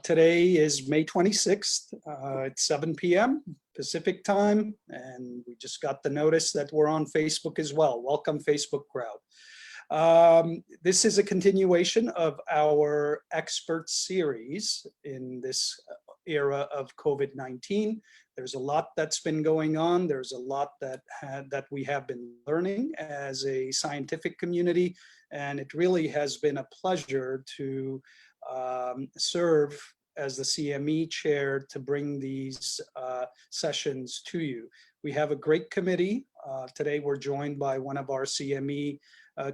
Today is May 26th. It's 7 p.m. Pacific time, and we just got the notice that we're on Facebook as well. Welcome, Facebook crowd. This is a continuation of our expert series in this era of COVID-19. There's a lot that's been going on. There's a lot that we have been learning as a scientific community, and it really has been a pleasure to serve as the CME chair to bring these sessions to you. We have a great committee. Today we're joined by one of our CME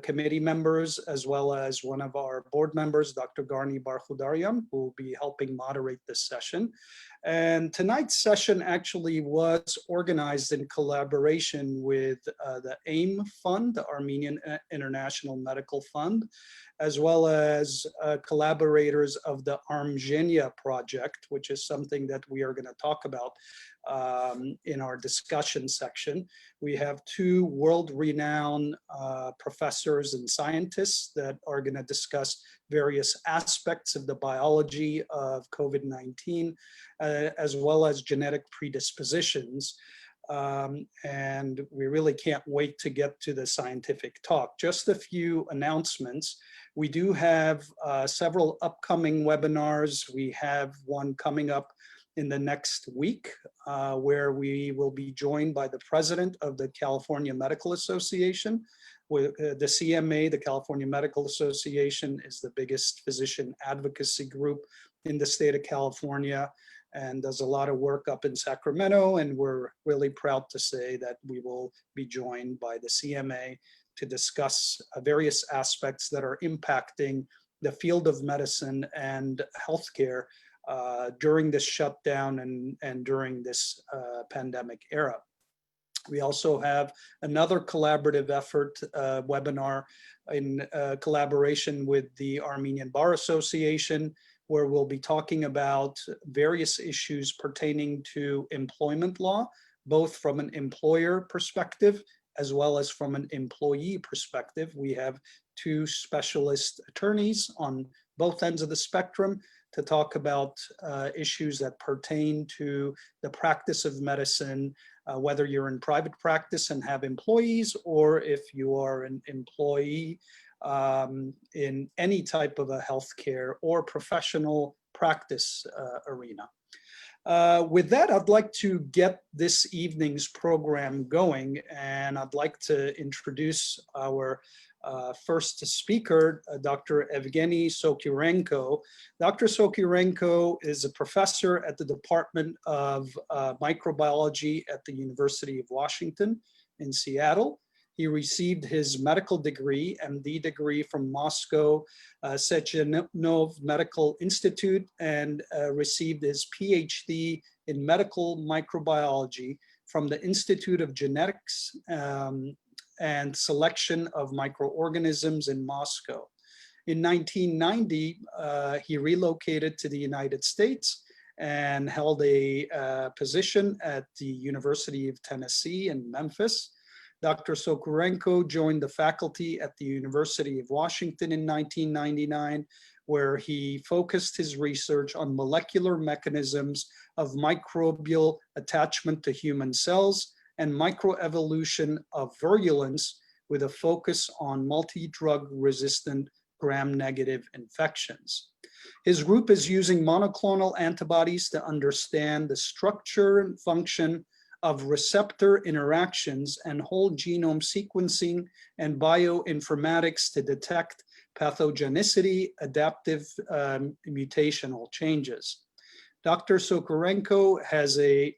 committee members, as well as one of our board members, Dr. Grody who will be helping moderate this session. And tonight's session actually was organized in collaboration with the AIM Fund, the Armenian International Medical Fund, as well as collaborators of the Armgenia project, which is something that we are going to talk about in our discussion section. We have two world-renowned professors and scientists that are going to discuss various aspects of the biology of COVID-19, as well as genetic predispositions. And we really can't wait to get to the scientific talk. Just a few announcements. We do have several upcoming webinars. We have one coming up in the next week where we will be joined by the president of the California Medical Association. With the CMA, the California Medical Association, is the biggest physician advocacy group in the state of California and does a lot of work up in Sacramento. And we're really proud to say that we will be joined by the CMA to discuss various aspects that are impacting the field of medicine and healthcare during this shutdown and during this pandemic era. We also have another collaborative effort webinar in collaboration with the Armenian Bar Association, where we'll be talking about various issues pertaining to employment law, both from an employer perspective as well as from an employee perspective. We have two specialist attorneys on both ends of the spectrum to talk about issues that pertain to the practice of medicine, whether you're in private practice and have employees, or if you are an employee in any type of a healthcare or professional practice arena. With that, I'd like to get this evening's program going, and I'd like to introduce our first speaker, Dr. Evgeni Sokurenko. Dr. Sokurenko is a professor at the Department of Microbiology at the University of Washington in Seattle. He received his medical degree, MD degree, from Moscow Sechenov Medical Institute, and received his PhD in medical microbiology from the Institute of Genetics and Selection of Microorganisms in Moscow. In 1990, he relocated to the United States and held a position at the University of Tennessee in Memphis. Dr. Sokurenko joined the faculty at the University of Washington in 1999, where he focused his research on molecular mechanisms of microbial attachment to human cells and microevolution of virulence, with a focus on multi-drug resistant gram-negative infections. His group is using monoclonal antibodies to understand the structure and function of receptor interactions and whole genome sequencing and bioinformatics to detect pathogenicity, adaptive mutational changes. Dr. Sokurenko has a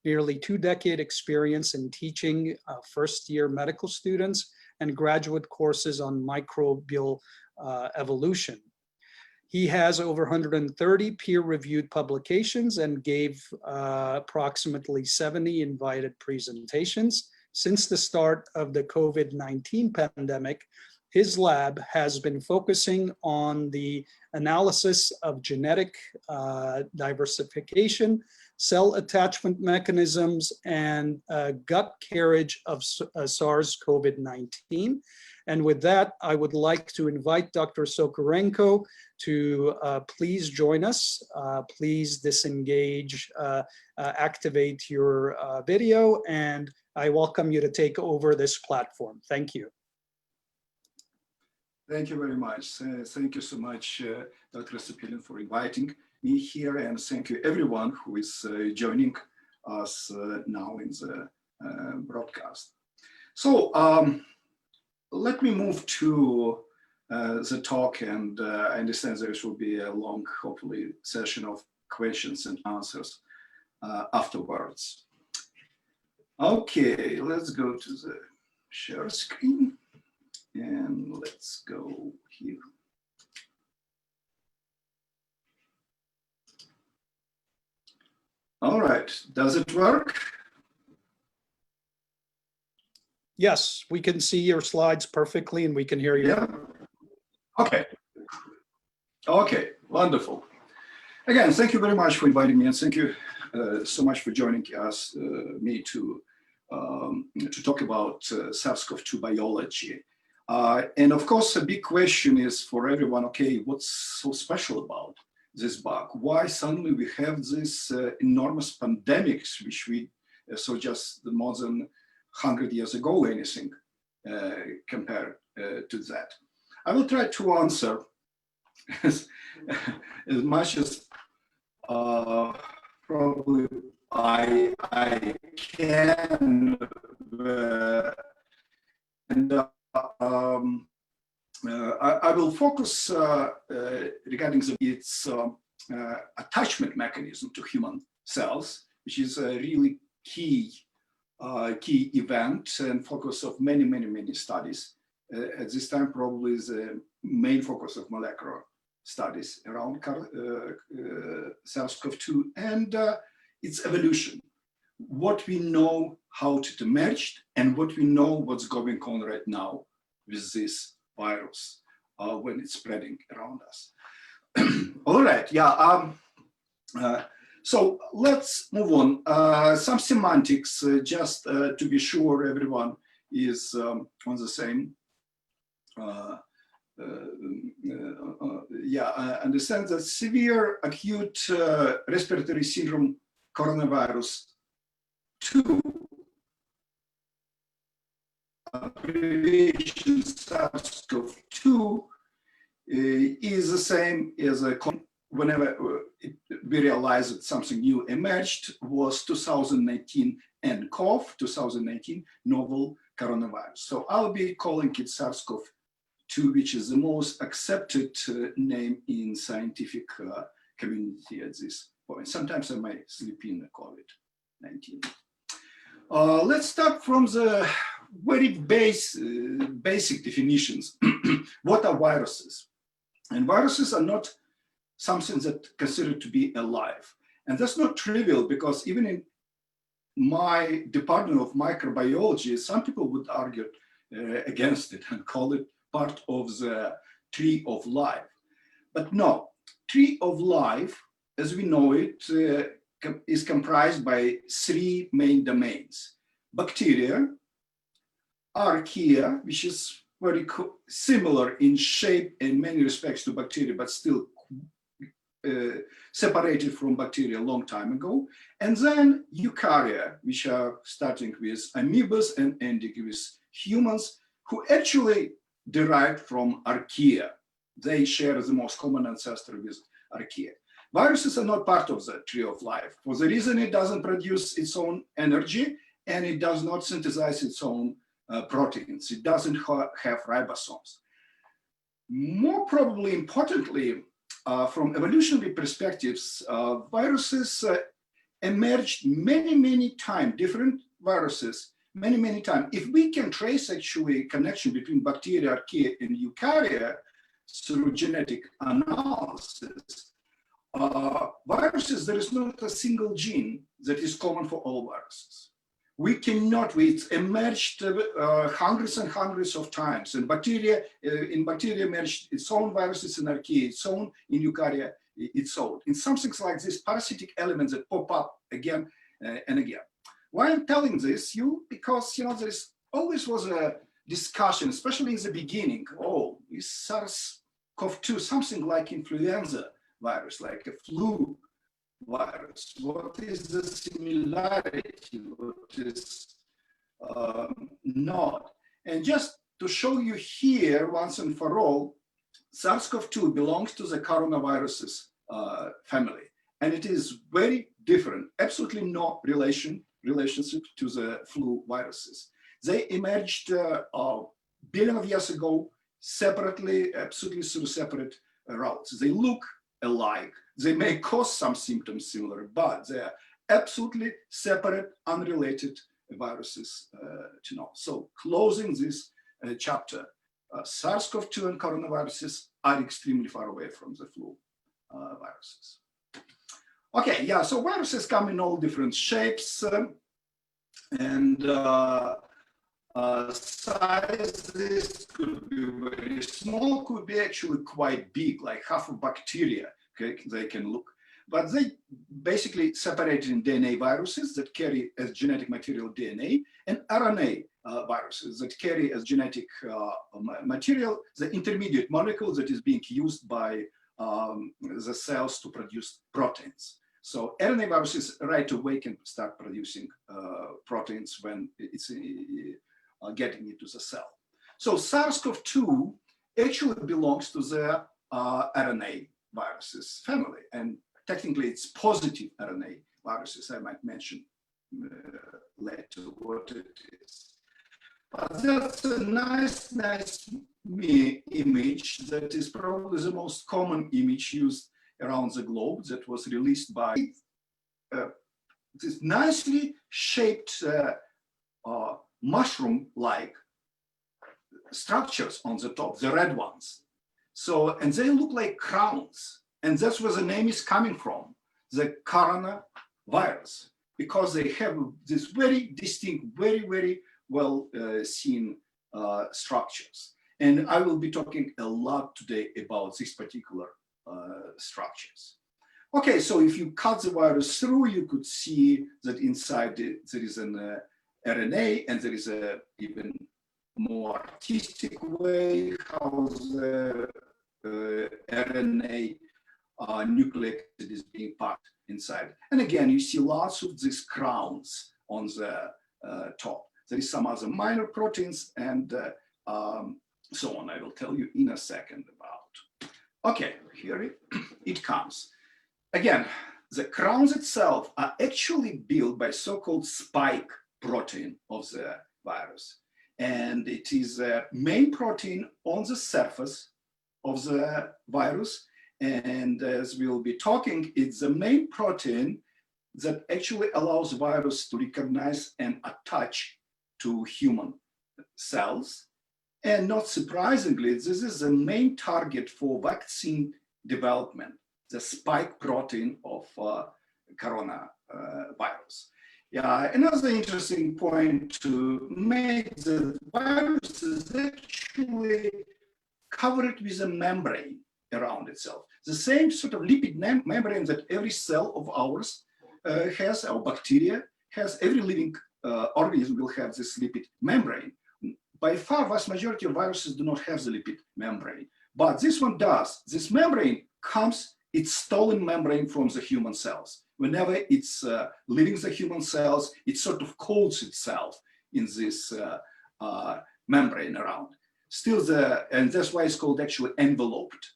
nearly 2-decade experience in teaching first-year medical students and graduate courses on microbial evolution. He has over 130 peer-reviewed publications and gave approximately 70 invited presentations. Since the start of the COVID-19 pandemic, his lab has been focusing on the analysis of genetic diversification, cell attachment mechanisms, and gut carriage of SARS-CoV-2, And with that, I would like to invite Dr. Sokurenko to please join us. Please disengage, activate your video, and I welcome you to take over this platform. Thank you. Thank you very much. Thank you so much, Dr. Sapilin, for inviting me here, and thank you everyone who is joining us now in the broadcast. So let me move to the talk, and I understand there will be a long, hopefully, session of questions and answers afterwards. Okay, let's go to the share screen. And let's go here. All right, does it work? Yes, we can see your slides perfectly and we can hear you. Yeah. Okay. Okay, wonderful. Again, thank you very much for inviting me, and thank you so much for joining us, me to talk about SARS-CoV-2 biology. And of course, a big question is for everyone, okay, what's so special about this bug? Why suddenly we have this enormous pandemics, which we saw just more than 100 years ago, anything compared to that? I will try to answer as much as probably I can, and I will focus regarding its attachment mechanism to human cells, which is a really key event and focus of many studies. At this time, probably the main focus of molecular studies around SARS-CoV-2 and its evolution. What we know how it emerged and what we know what's going on right now with this virus when it's spreading around us. All right, yeah. So let's move on. Some semantics, just to be sure everyone is on the same. Understand that severe acute respiratory syndrome coronavirus 2, abbreviation SARS-CoV-2, is the same as whenever we realized that something new emerged, was 2019 nCoV, 2019 novel coronavirus. So I'll be calling it SARS-CoV-2, which is the most accepted name in scientific community at this point. Sometimes I might slip in COVID-19. Let's start from the very basic definitions. What are viruses? And viruses are not something that considered to be alive. And that's not trivial, because even in my department of microbiology, some people would argue against it and call it part of the tree of life. But no, tree of life, as we know it, is comprised by 3 main domains: bacteria, archaea, which is very similar in shape in many respects to bacteria, but still separated from bacteria a long time ago, and then eukarya, which are starting with amoebas and ending with humans, who actually derived from archaea. They share the most common ancestor with archaea. Viruses are not part of the tree of life for the reason it doesn't produce its own energy and it does not synthesize its own proteins. It doesn't have ribosomes. More probably importantly, from evolutionary perspectives, viruses emerged many times, different viruses, many times. If we can trace actually connection between bacteria, archaea, and eukarya through genetic analysis, viruses, there is not a single gene that is common for all viruses. We cannot, it's emerged hundreds and hundreds of times. And bacteria, in bacteria emerged its own viruses, in archaea its own, in eukarya its own. In some things like this, parasitic elements that pop up again and again. Why I'm telling this, because there always was a discussion, especially in the beginning. Oh, is SARS-CoV-2 something like influenza virus, like a flu virus? What is the similarity? What is not? And just to show you here once and for all, SARS-CoV-2 belongs to the coronaviruses family, and it is very different, absolutely no relationship to the flu viruses. They emerged a billion of years ago separately, absolutely through separate routes. They look alike. They may cause some symptoms similar, but they are absolutely separate, unrelated viruses to know. So closing this chapter, SARS-CoV-2 and coronaviruses are extremely far away from the flu viruses. Okay, yeah, so viruses come in all different shapes and sizes could be very small, could be actually quite big, like half a bacteria, okay, they can look. But they basically separated in DNA viruses that carry as genetic material DNA and RNA viruses that carry as genetic material the intermediate molecule that is being used by the cells to produce proteins. So RNA viruses right away can start producing proteins when it's getting into the cell. So SARS-CoV-2 actually belongs to the RNA viruses family, and technically it's positive RNA viruses. I might mention later what it is. But that's a nice image that is probably the most common image used around the globe that was released by this nicely shaped mushroom-like structures on the top, the red ones. So, and they look like crowns. And that's where the name is coming from, the coronavirus, because they have this very distinct, very well seen structures. And I will be talking a lot today about these particular structures. Okay, so if you cut the virus through, you could see that inside there is an RNA, and there is a even more artistic way how the RNA nucleic acid is being packed inside. And again, you see lots of these crowns on the top. There is some other minor proteins and so on. I will tell you in a second about. Okay, here it comes. Again, the crowns itself are actually built by so-called spike protein of the virus. And it is a main protein on the surface of the virus. And as we'll be talking, it's the main protein that actually allows virus to recognize and attach to human cells. And not surprisingly, this is the main target for vaccine development, the spike protein of coronavirus. Yeah, another interesting point to make, the virus is actually covered with a membrane around itself. The same sort of lipid membrane that every cell of ours has, our bacteria has, every living organism will have this lipid membrane. By far, vast majority of viruses do not have the lipid membrane, but this one does. This membrane comes, it's stolen membrane from the human cells. Whenever it's leaving the human cells, it sort of coats itself in this membrane around. Still, and that's why it's called actually enveloped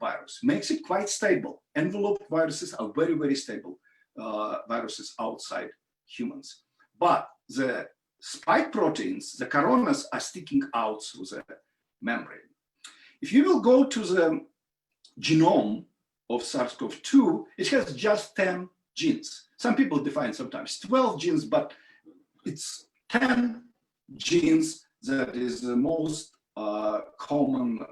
virus. Makes it quite stable. Enveloped viruses are very stable viruses outside humans. But the spike proteins, the coronas, are sticking out through the membrane. If you will go to the genome of SARS-CoV-2, it has just 10 genes. Some people define sometimes 12 genes, but it's 10 genes that is the most common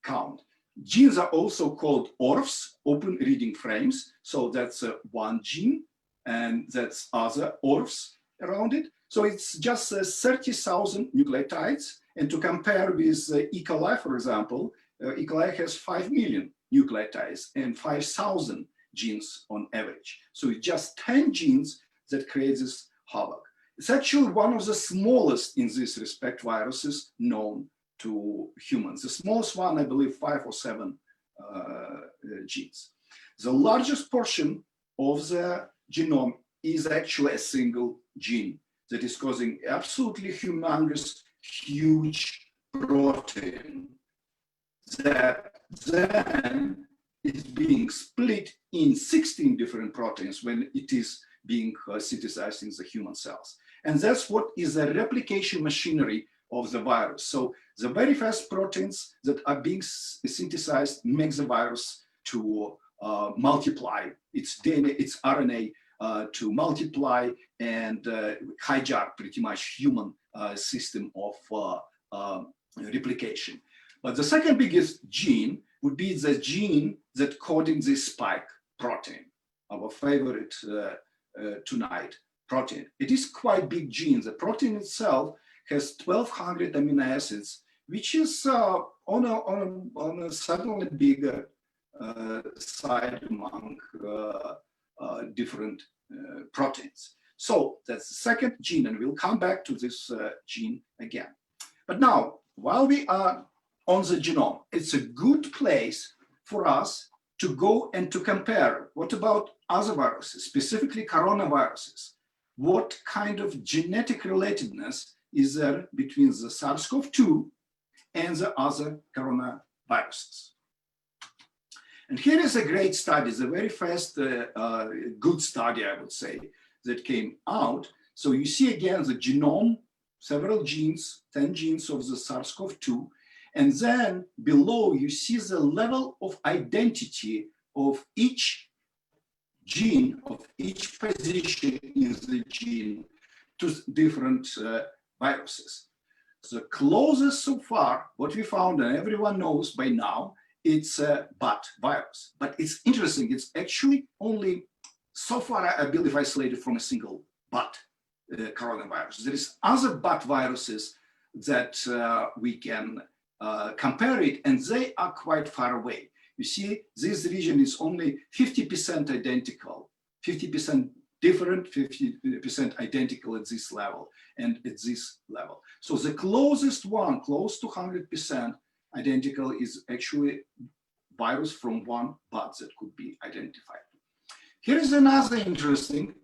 count. Genes are also called ORFs, open reading frames. So that's one gene, and that's other ORFs around it. So it's just 30,000 nucleotides. And to compare with E. coli, for example, E. coli has 5 million nucleotides and 5,000 genes on average. So it's just 10 genes that create this havoc. It's actually one of the smallest in this respect viruses known to humans. The smallest one, I believe, 5 or 7 genes. The largest portion of the genome is actually a single gene that is causing absolutely humongous, huge protein that then is being split in 16 different proteins when it is being synthesized in the human cells. And that's what is the replication machinery of the virus. So the very fast proteins that are being synthesized make the virus to multiply, its DNA, its RNA to multiply and hijack pretty much human system of replication. But the second biggest gene would be the gene that coding the spike protein, our favorite tonight protein. It is quite big gene. The protein itself has 1,200 amino acids, which is on a suddenly bigger side among different proteins. So that's the second gene, and we'll come back to this gene again. But now, while we are on the genome, it's a good place for us to go and to compare. What about other viruses, specifically coronaviruses? What kind of genetic relatedness is there between the SARS-CoV-2 and the other coronaviruses? And here is a great study, the very first good study, I would say, that came out. So you see again the genome, several genes, 10 genes of the SARS-CoV-2, and then below you see the level of identity of each gene, of each position in the gene to different viruses. The closest so far, what we found, and everyone knows by now, it's a bat virus. But it's interesting, it's actually only so far, I believe, isolated from a single bat coronavirus. There is other bat viruses that we can compare it, and they are quite far away. You see, this region is only 50% identical, 50% different, 50% identical at this level and at this level. So the closest one, close to 100% identical, is actually virus from one bat that could be identified. Here is another interesting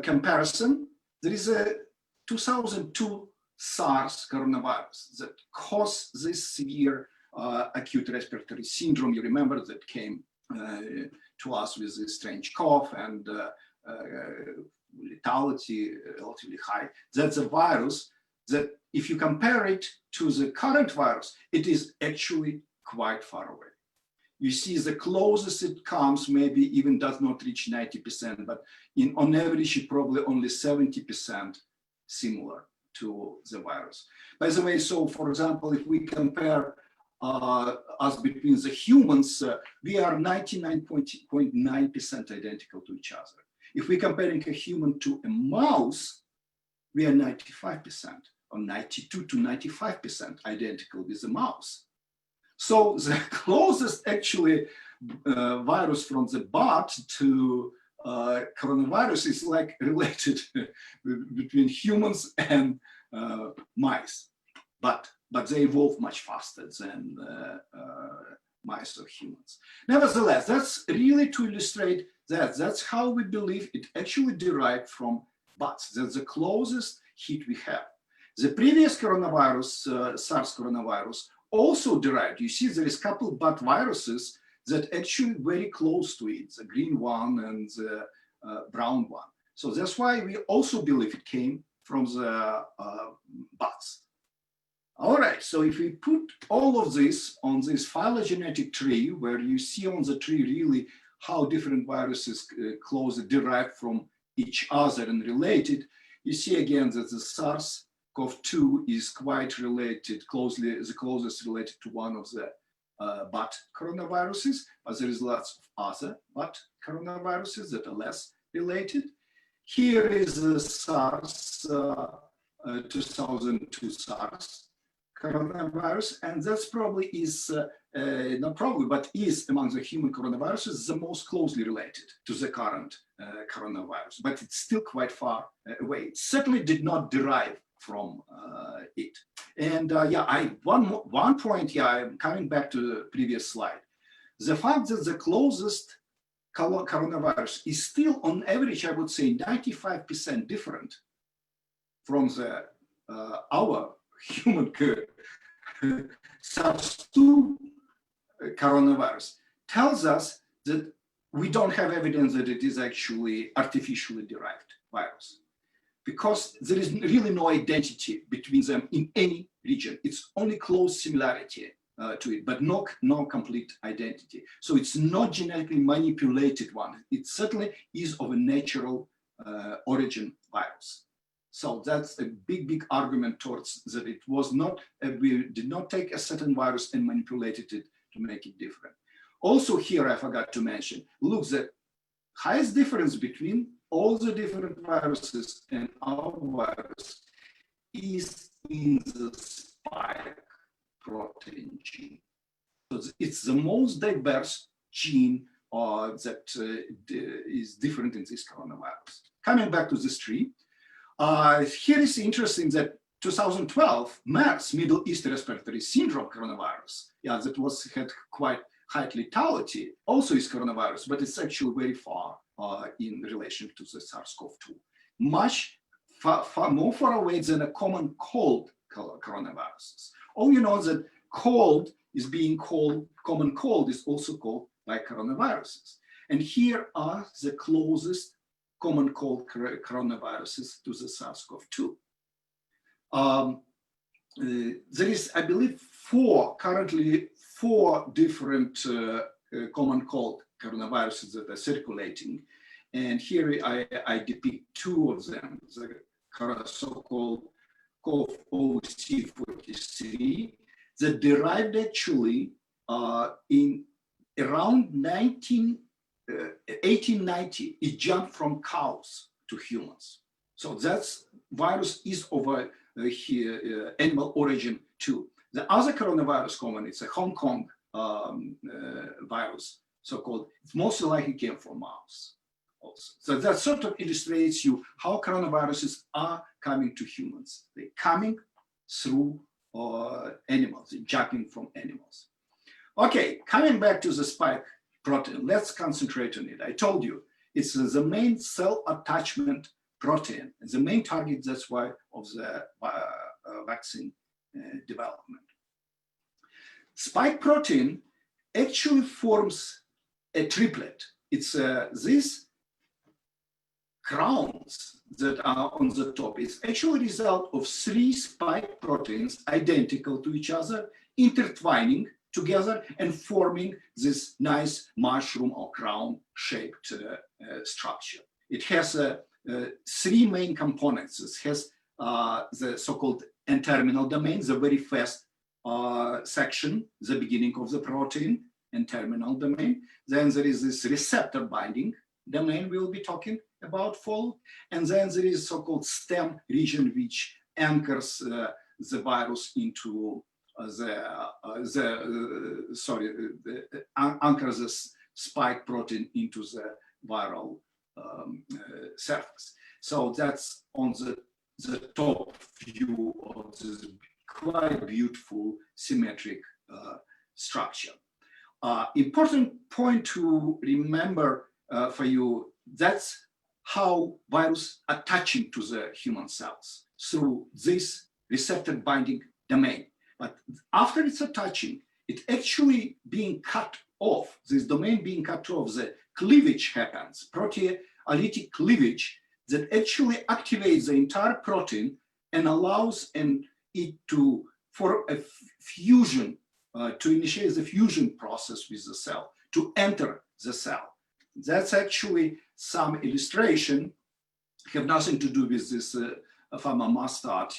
comparison. There is a 2002 SARS coronavirus that caused this severe acute respiratory syndrome. You remember that came to us with this strange cough and lethality relatively high. That's a virus that, if you compare it to the current virus, it is actually quite far away. You see the closest it comes maybe even does not reach 90%, but on average, it probably only 70% similar to the virus. By the way, so for example, if we compare us between the humans, we are 99.9% identical to each other. If we're comparing a human to a mouse, we are 95% or 92 to 95% identical with the mouse. So the closest actually virus from the bat to coronavirus is like related between humans and mice, but they evolve much faster than mice or humans. Nevertheless, that's really to illustrate that. That's how we believe it actually derived from bats. That's the closest hit we have. The previous coronavirus, SARS coronavirus, also derived. You see, there is a couple bat viruses that actually very close to it, the green one and the brown one. So that's why we also believe it came from the bats. All right, so if we put all of this on this phylogenetic tree, where you see on the tree really how different viruses closely derived from each other and related, you see again that the SARS-CoV-2 is quite related, the closest related to one of the bat coronaviruses, but there is lots of other bat coronaviruses that are less related. Here is the SARS 2002 SARS coronavirus, and that's probably is not probably, but is among the human coronaviruses the most closely related to the current coronavirus, but it's still quite far away. It certainly did not derive from it. And one point, I'm coming back to the previous slide. The fact that the closest coronavirus is still on average, I would say 95% different from the our human SARS-2 coronavirus tells us that we don't have evidence that it is actually artificially derived virus, because there is really no identity between them in any region. It's only close similarity to it, but no complete identity. So it's not genetically manipulated one. It certainly is of a natural origin virus. So that's a big argument towards that it was not, we did not take a certain virus and manipulated it to make it different. Also here, I forgot to mention, look, the highest difference between all the different viruses and our virus is in the spike protein gene. So it's the most diverse gene that is different in this coronavirus. Coming back to this tree, here is interesting that 2012 MERS, Middle East Respiratory Syndrome coronavirus, that had quite high lethality, also is coronavirus, but it's actually very far in relation to the SARS-CoV-2. Much more far away than a common cold coronaviruses. All you know that cold is being called, common cold is also called by coronaviruses. And here are the closest common cold coronaviruses to the SARS-CoV-2. There is, I believe, currently four different common cold coronaviruses that are circulating. And here I depict two of them, the so-called CoV-OC43, that derived actually in around 1890. It jumped from cows to humans. So that's virus is of animal origin too. The other coronavirus common, it's a Hong Kong virus, so-called, it most likely came from mouse also. So that sort of illustrates you how coronaviruses are coming to humans. They're coming through animals, they're jumping from animals. Okay, coming back to the spike protein, let's concentrate on it. I told you, it's the main cell attachment protein, and the main target, that's why, of the vaccine development. Spike protein actually forms a triplet. It's these crowns that are on the top. It's actually a result of three spike proteins identical to each other, intertwining together and forming this nice mushroom or crown-shaped structure. It has three main components. It has the so-called N-terminal domain, the very first section, the beginning of the protein, N-terminal domain. Then there is this receptor binding domain we'll be talking about followed. And then there is so-called stem region, which anchors the virus into anchors the spike protein into the viral surface. So that's on the top view of this quite beautiful symmetric structure. Important point to remember for you, that's how virus attaching to the human cells through this receptor binding domain. But after it's attaching, it actually being cut off, this domain being cut off, the cleavage happens, proteolytic cleavage that actually activates the entire protein and allows it to, for a fusion, to initiate the fusion process with the cell, to enter the cell. That's actually some illustration, have nothing to do with this pharma mustard,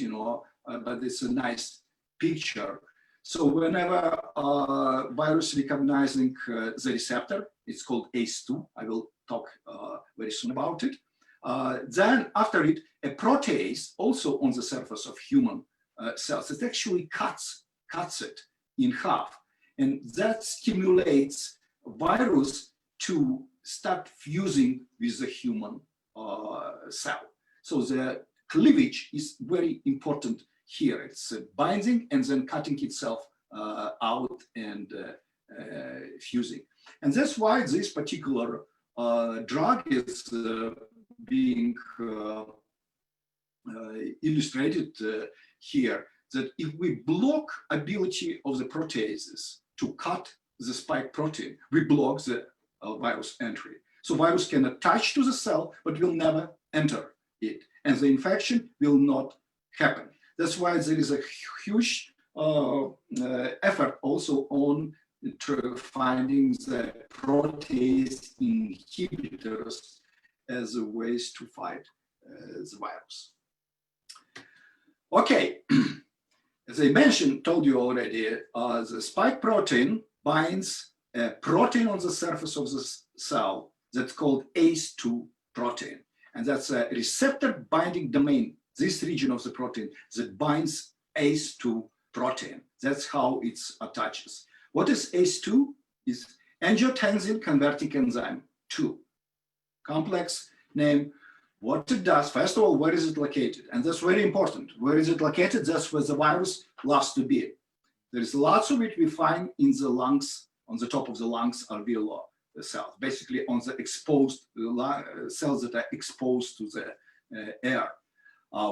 but it's a nice picture. So whenever virus recognizing the receptor, it's called ACE2, I will talk very soon about it. Then after it, a protease also on the surface of human cells, it actually cuts it in half. And that stimulates virus to start fusing with the human cell. So the cleavage is very important here. It's binding and then cutting itself out and fusing. And that's why this particular drug is being illustrated here, that if we block ability of the proteases to cut the spike protein, we block the virus entry. So virus can attach to the cell, but will never enter it. And the infection will not happen. That's why there is a huge effort also on finding the protease inhibitors as a ways to fight the virus. Okay, as I mentioned, told you already, the spike protein binds a protein on the surface of the cell that's called ACE2 protein. And that's a receptor binding domain, this region of the protein that binds ACE2 protein. That's how it attaches. What is ACE2? Is angiotensin converting enzyme 2. Complex name. What it does, first of all, where is it located? And that's very important. Where is it located? That's where the virus loves to be. There is lots of it we find in the lungs, on the top of the lungs alveolar cells, basically on the exposed cells that are exposed to the air.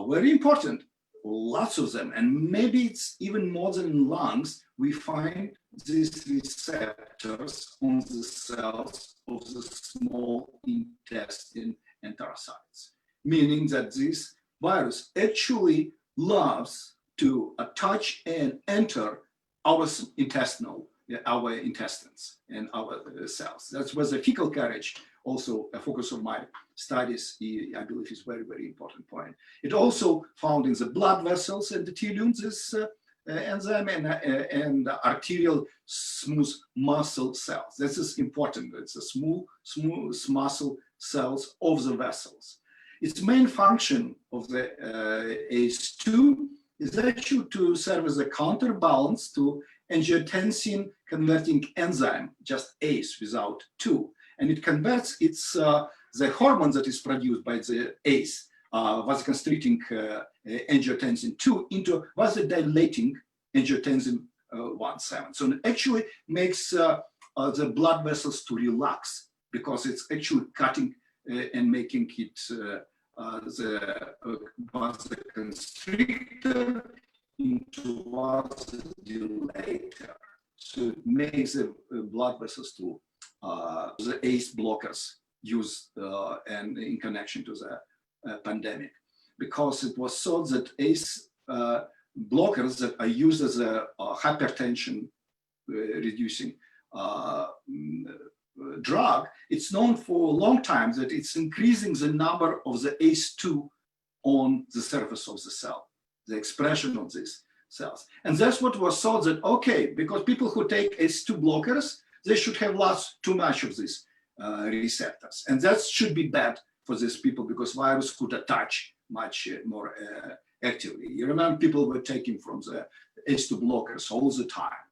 Very important, lots of them, and maybe it's even more than in lungs, we find these receptors on the cells of the small intestine and parasites, meaning that this virus actually loves to attach and enter our intestines and our cells. That was the fecal carriage, also a focus of my studies, I believe is very, very important point. It also found in the blood vessels and endothelium, this enzyme, and arterial smooth muscle cells. This is important. It's a smooth muscle cells of the vessels. Its main function of the ACE2 is actually to serve as a counterbalance to angiotensin converting enzyme, just ACE without 2. And it converts the hormone that is produced by the ACE, vasoconstricting angiotensin 2, into vasodilating angiotensin 1,7. So it actually makes the blood vessels to relax, because it's actually cutting and making it the vasoconstrictor into vasodilator. So it makes the blood vessels to the ACE blockers used and in connection to the pandemic, because it was thought that ACE blockers that are used as a hypertension reducing drug, it's known for a long time that it's increasing the number of the ACE2 on the surface of the cell, the expression of these cells. And that's what was thought, that, okay, because people who take ACE2 blockers, they should have too much of these receptors. And that should be bad for these people, because virus could attach much more actively. You remember people were taking from the ACE2 blockers all the time.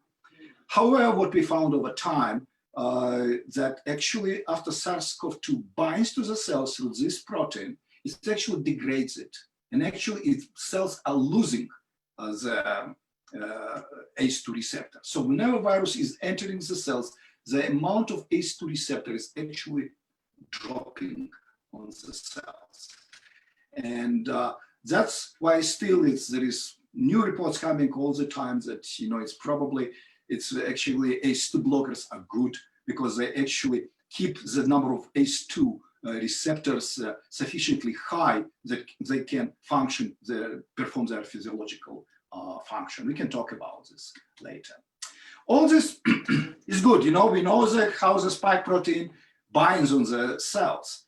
However, what we found over time, that actually after SARS-CoV-2 binds to the cells through this protein, it actually degrades it. And actually cells are losing the ACE2 receptor. So whenever virus is entering the cells, the amount of ACE2 receptor is actually dropping on the cells. And that's why still there is new reports coming all the time that, it's actually ACE2 blockers are good, because they actually keep the number of ACE2 receptors sufficiently high that they can perform their physiological function. We can talk about this later. All this is good. We know how the spike protein binds on the cells,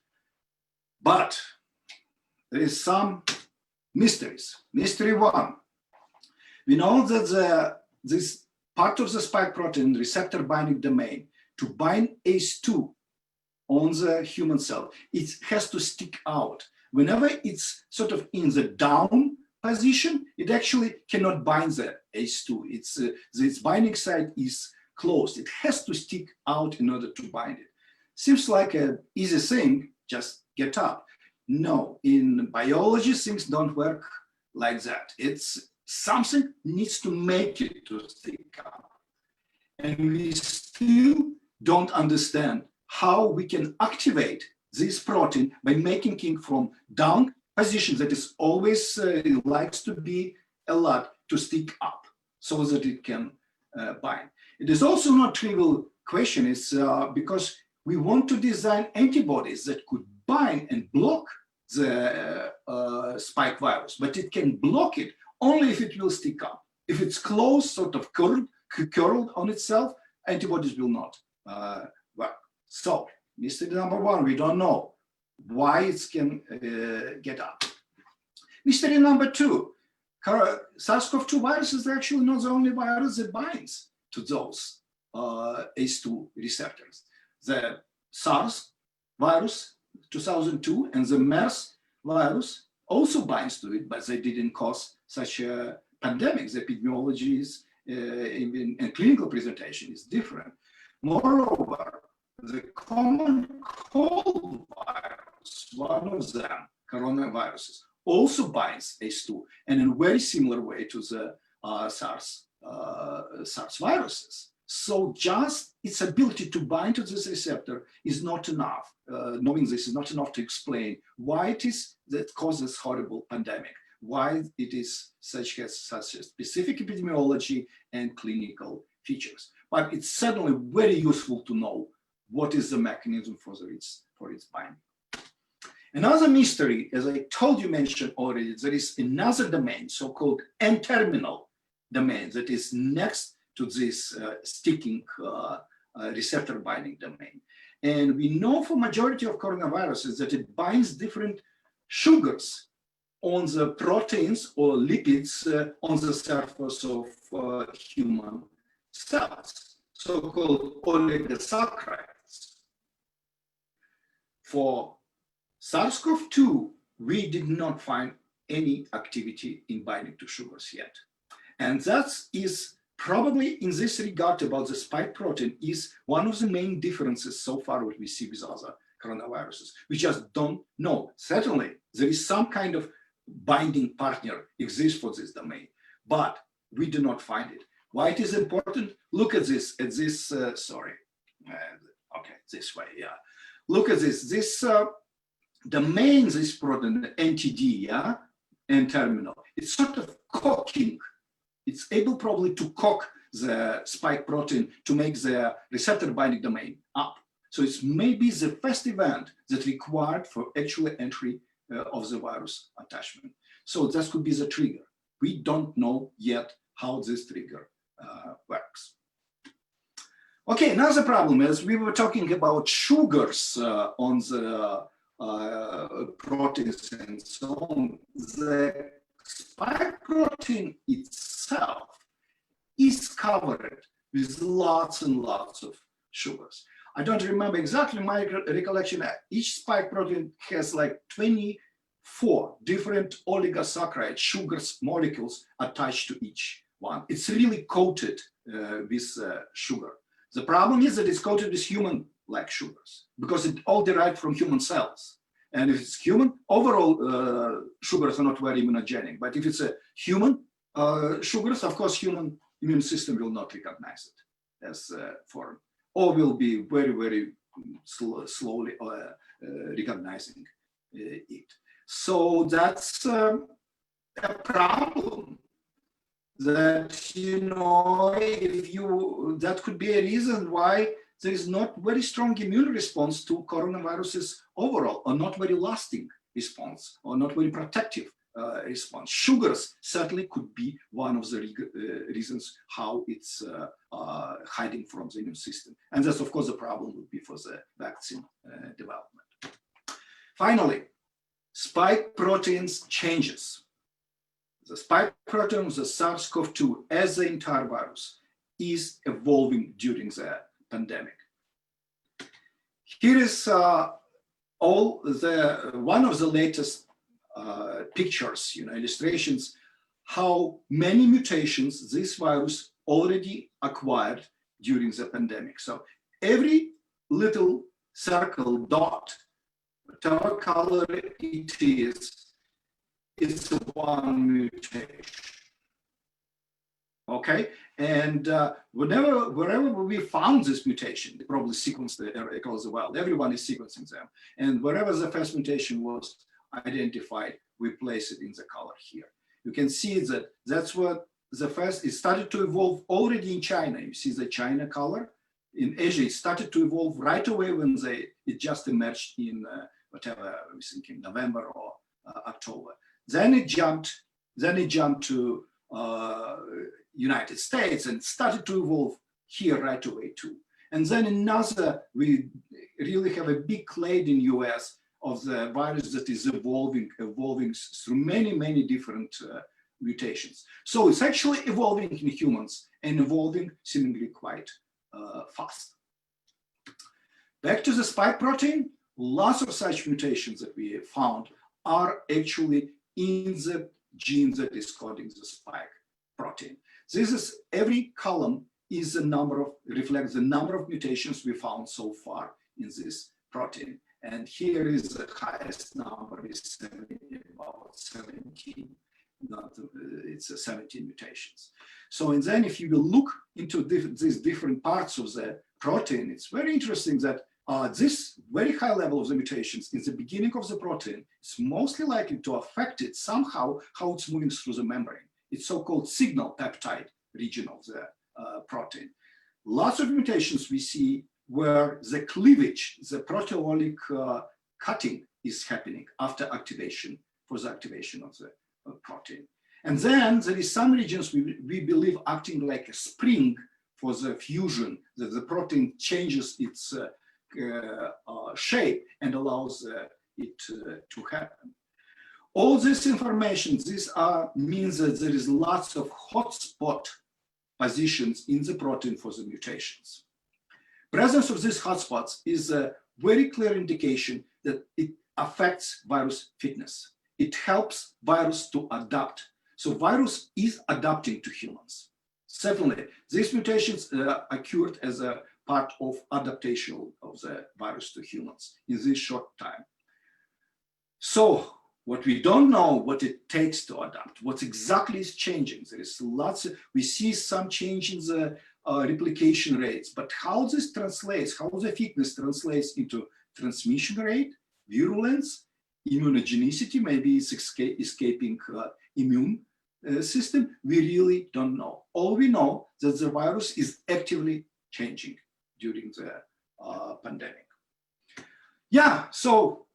but there is some mysteries. Mystery one, we know that this part of the spike protein, receptor binding domain, to bind ACE2 on the human cell, it has to stick out. Whenever it's sort of in the down position, it actually cannot bind the ACE2. Its binding site is closed. It has to stick out in order to bind it. Seems like an easy thing, just get up. No, in biology, things don't work like that. It's something needs to make it to stick up. And we still don't understand how we can activate this protein by making it from down position that is always likes to be a lot to stick up so that it can bind. It is also not trivial question. It's because we want to design antibodies that could bind and block the spike virus, but it can block it only if it will stick up. If it's closed, sort of curled on itself, antibodies will not work. So, mystery number one, we don't know why it can get up. Mystery number two, SARS-CoV-2 virus is actually not the only virus that binds to those ACE2 receptors. The SARS virus 2002 and the MERS virus also binds to it, but they didn't cause such a pandemic. The epidemiology is, and clinical presentation is different. Moreover, the common cold virus, one of them, coronaviruses, also binds ACE2 and in a very similar way to the SARS viruses. So just its ability to bind to this receptor is not enough. Knowing this is not enough to explain why it is that causes horrible pandemic, why it is such a specific epidemiology and clinical features. But it's certainly very useful to know what is the mechanism for its binding. Another mystery, as I told you, mentioned already, there is another domain, so-called N-terminal domain, that is next to this sticking receptor binding domain. And we know for majority of coronaviruses that it binds different sugars on the proteins or lipids on the surface of human cells, so-called oligosaccharides. For SARS-CoV-2, we did not find any activity in binding to sugars yet. And that is probably in this regard about the spike protein is one of the main differences so far what we see with other coronaviruses. We just don't know. Certainly, there is some kind of binding partner exists for this domain, but we do not find it. Why it is important? Look at this, sorry. Okay, this way, yeah. Look at this. This domain, this protein, NTD, yeah, N-terminal, it's sort of cocking. It's able probably to cock the spike protein to make the receptor binding domain up. So it's maybe the first event that required for actual entry of the virus attachment. So that could be the trigger. We don't know yet how this trigger works. Okay, another problem is we were talking about sugars on the proteins and so on. The spike protein itself is covered with lots and lots of sugars. I don't remember exactly my recollection. Each spike protein has like 24 different oligosaccharide sugars molecules attached to each one. It's really coated with sugar. The problem is that it's coated with human-like sugars because it all derived from human cells. And if it's human, overall sugars are not very immunogenic. But if it's a human sugars, of course, human immune system will not recognize it as foreign, or will be very, very slowly recognizing it. So that's a problem. That, you know, if you, that could be a reason why there is not very strong immune response to coronaviruses overall, or not very lasting response, or not very protective response. Sugars certainly could be one of the reasons how it's hiding from the immune system. And that's, of course, the problem would be for the vaccine development. Finally, spike proteins changes. The spike protein of the SARS-CoV-2 as the entire virus is evolving during the pandemic. Here is one of the latest pictures, illustrations, how many mutations this virus already acquired during the pandemic. So every little circle dot, whatever color it is, it's one mutation. Okay, and wherever we found this mutation, they probably sequenced the area across the world. Everyone is sequencing them, and wherever the first mutation was identified, we place it in the color here. You can see that that's what the first. It started to evolve already in China. You see the China color. In Asia, it started to evolve right away when it just emerged in whatever I was thinking, November or October. Then it jumped to United States and started to evolve here right away too. And then another, we really have a big clade in US of the virus that is evolving through many different mutations. So it's actually evolving in humans and evolving seemingly quite fast. Back to the spike protein, lots of such mutations that we found are actually in the gene that is coding the spike protein. This is, every column is the number of, reflects the number of mutations we found so far in this protein. And here is the highest number, is about 17. It's 17 mutations. So, and then if you will look into these different parts of the protein, it's very interesting that this very high level of the mutations in the beginning of the protein is mostly likely to affect it somehow, how it's moving through the membrane. It's so-called signal peptide region of the protein. Lots of mutations we see where the cleavage, the proteolyc cutting is happening after activation, for the activation of the protein. And then there is some regions we believe acting like a spring for the fusion, that the protein changes its shape and allows it to happen. All this information, means that there is lots of hotspot positions in the protein for the mutations. Presence of these hotspots is a very clear indication that it affects virus fitness. It helps virus to adapt. So virus is adapting to humans. Certainly, these mutations occurred as a part of adaptation of the virus to humans in this short time. So what we don't know what it takes to adapt, what exactly is changing. There is lots of, we see some change in the replication rates, but how this translates, how the fitness translates into transmission rate, virulence, immunogenicity, maybe it's escaping immune system, we really don't know. All we know that the virus is actively changing during the pandemic. Yeah, so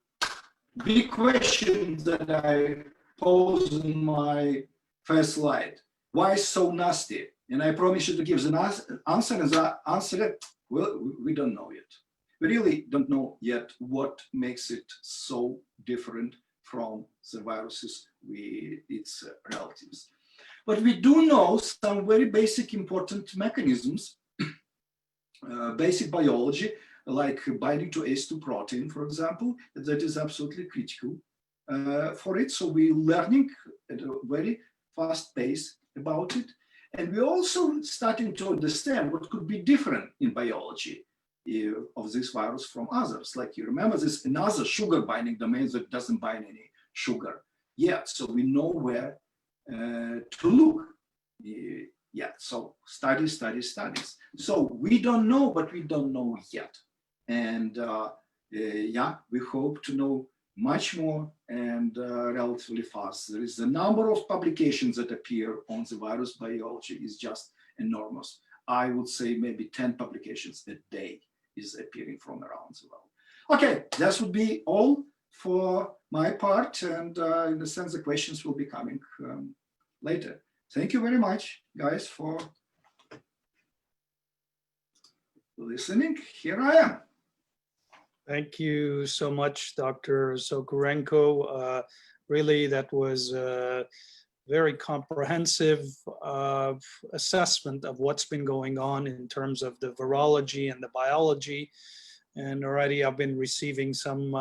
big question that I posed in my first slide. Why so nasty? And I promise you to give the answer, and the answer, well, we don't know yet. We really don't know yet what makes it so different from the viruses, its relatives. But we do know some very basic important mechanisms, basic biology, like binding to ACE2 protein, for example, that is absolutely critical for it. So we're learning at a very fast pace about it. And we're also starting to understand what could be different in biology of this virus from others. Like you remember, there's another sugar binding domain that doesn't bind any sugar yet. So we know where to look. Yeah, so studies. So we don't know, but we don't know yet. And yeah, we hope to know much more and relatively fast. There is the number of publications that appear on the virus biology is just enormous. I would say maybe 10 publications a day is appearing from around the world. Okay, that would be all for my part. And in a sense, the questions will be coming later. Thank you very much, guys, for listening. Here I am. Thank you so much, Dr. Sokurenko. Really, that was a very comprehensive assessment of what's been going on in terms of the virology and the biology. And already I've been receiving some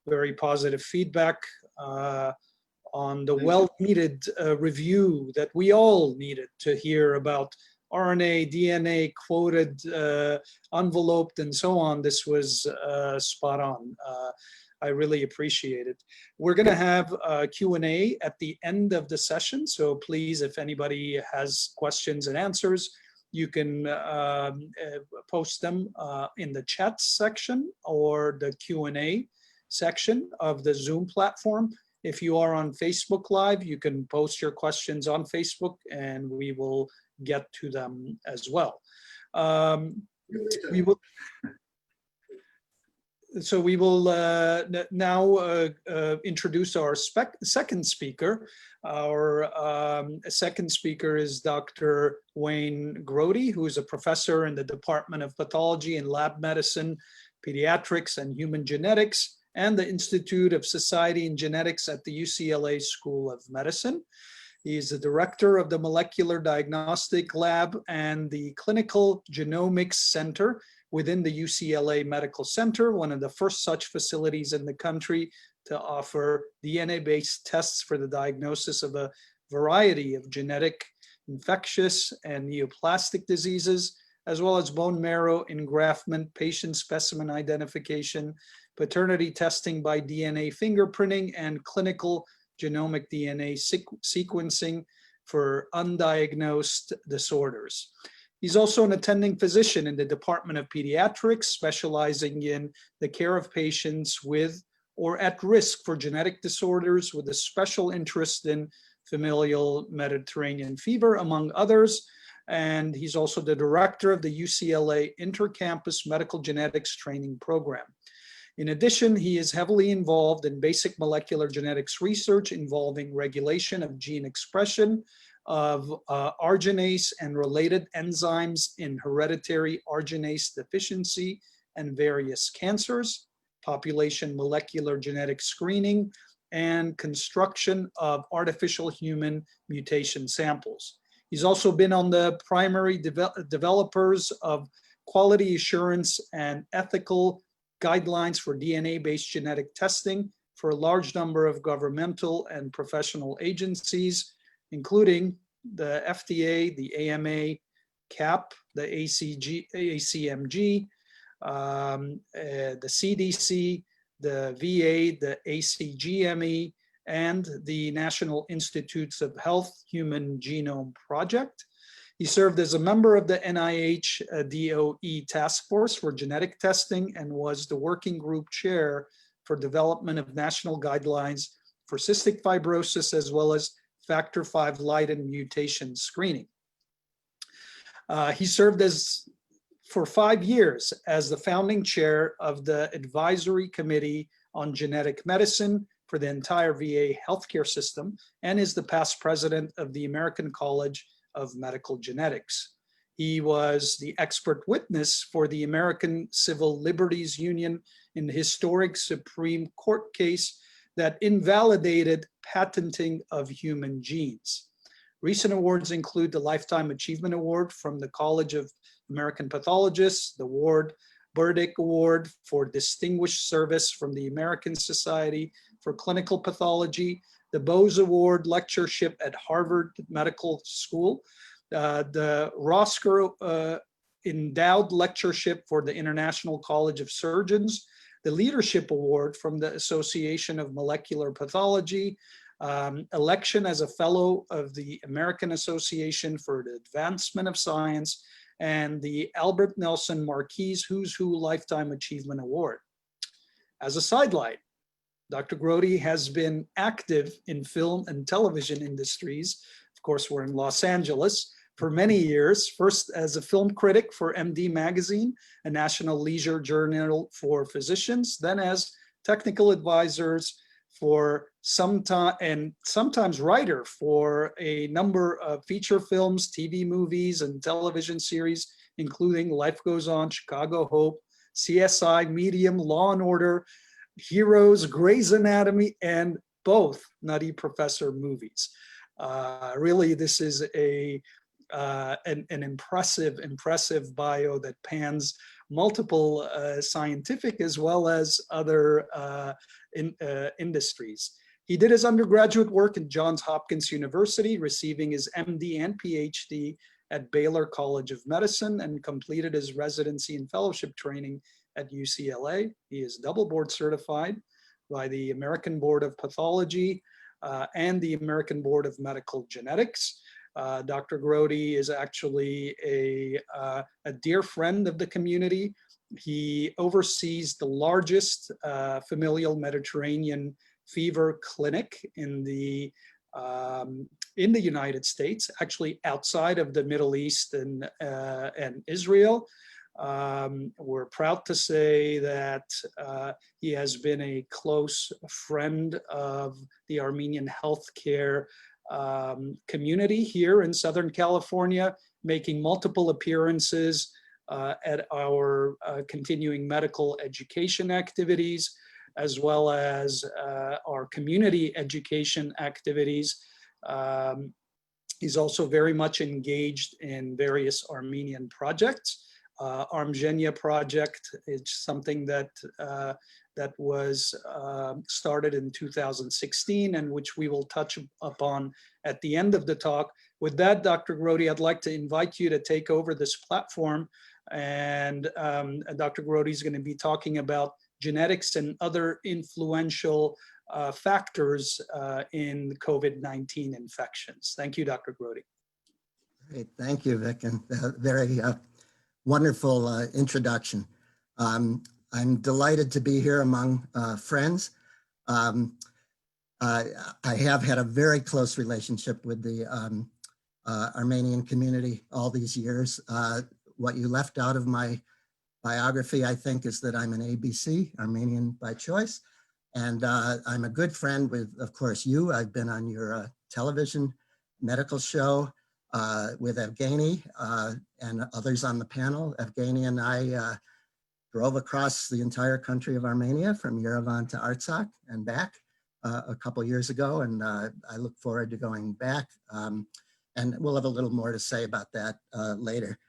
very positive feedback on the well-needed review that we all needed to hear about RNA, DNA quoted, enveloped, and so on, this was spot on. I really appreciate it. We're going to have a Q&A at the end of the session. So please, if anybody has questions and answers, you can post them in the chat section or the Q&A section of the Zoom platform. If you are on Facebook Live, you can post your questions on Facebook and we will get to them as well. We will now introduce our second speaker. Our second speaker is Dr. Wayne Grody, who is a professor in the Department of Pathology and Lab Medicine, Pediatrics and Human Genetics, and the Institute of Society and Genetics at the UCLA School of Medicine. He is the director of the Molecular Diagnostic Lab and the Clinical Genomics Center within the UCLA Medical Center, one of the first such facilities in the country to offer DNA-based tests for the diagnosis of a variety of genetic, infectious, and neoplastic diseases, as well as bone marrow engraftment, patient specimen identification, paternity testing by DNA fingerprinting, and clinical genomic DNA sequencing for undiagnosed disorders. He's also an attending physician in the Department of Pediatrics, specializing in the care of patients with or at risk for genetic disorders, with a special interest in familial Mediterranean fever, among others. And he's also the director of the UCLA Intercampus Medical Genetics Training Program. In addition, he is heavily involved in basic molecular genetics research involving regulation of gene expression of arginase and related enzymes in hereditary arginase deficiency and various cancers, population molecular genetic screening, and construction of artificial human mutation samples. He's also been on the primary developers of quality assurance and ethical guidelines for DNA-based genetic testing for a large number of governmental and professional agencies, including the FDA, the AMA, CAP, the ACMG, the CDC, the VA, the ACGME, and the National Institutes of Health Human Genome Project. He served as a member of the NIH DOE Task Force for Genetic Testing and was the working group chair for development of national guidelines for cystic fibrosis, as well as factor V Leiden mutation screening. He served for 5 years as the founding chair of the Advisory Committee on Genetic Medicine for the entire VA healthcare system, and is the past president of the American College of Medical Genetics. He was the expert witness for the American Civil Liberties Union in the historic Supreme Court case that invalidated patenting of human genes. Recent awards include the Lifetime Achievement Award from the College of American Pathologists, the Ward Burdick Award for Distinguished Service from the American Society for Clinical Pathology, the Bose Award Lectureship at Harvard Medical School, the Roscoe Endowed Lectureship for the International College of Surgeons, the Leadership Award from the Association of Molecular Pathology, election as a Fellow of the American Association for the Advancement of Science, and the Albert Nelson Marquis Who's Who Lifetime Achievement Award. As a sidelight, Dr. Grody has been active in film and television industries. Of course, we're in Los Angeles for many years, first as a film critic for MD Magazine, a national leisure journal for physicians, then as technical advisors for sometimes writer for a number of feature films, TV movies, and television series, including Life Goes On, Chicago Hope, CSI, Medium, Law and Order, Heroes, Grey's Anatomy, and both Nutty Professor movies. Really, this is an impressive bio that pans multiple scientific as well as other industries. He did his undergraduate work at Johns Hopkins University, receiving his MD and PhD at Baylor College of Medicine and completed his residency and fellowship training at UCLA. He is double board certified by the American Board of Pathology and the American Board of Medical Genetics. Dr. Grody is actually a dear friend of the community. He oversees the largest familial Mediterranean fever clinic in the United States, actually outside of the Middle East and Israel. We're proud to say that he has been a close friend of the Armenian healthcare community here in Southern California, making multiple appearances at our continuing medical education activities, as well as our community education activities. He's also very much engaged in various Armenian projects. Armenia project is something that was started in 2016 and which we will touch upon at the end of the talk. With that, Dr. Grody, I'd like to invite you to take over this platform. And Dr. Grody is going to be talking about genetics and other influential factors in COVID-19 infections. Thank you, Dr. Grody. Great, thank you, Vic, and very wonderful introduction. I'm delighted to be here among friends. I have had a very close relationship with the Armenian community all these years. What you left out of my biography, I think, is that I'm an ABC, Armenian by choice. And I'm a good friend with, of course, you. I've been on your television medical show with Evgeni and others on the panel. Evgeni and I drove across the entire country of Armenia from Yerevan to Artsakh and back a couple years ago. And I look forward to going back. And we'll have a little more to say about that later.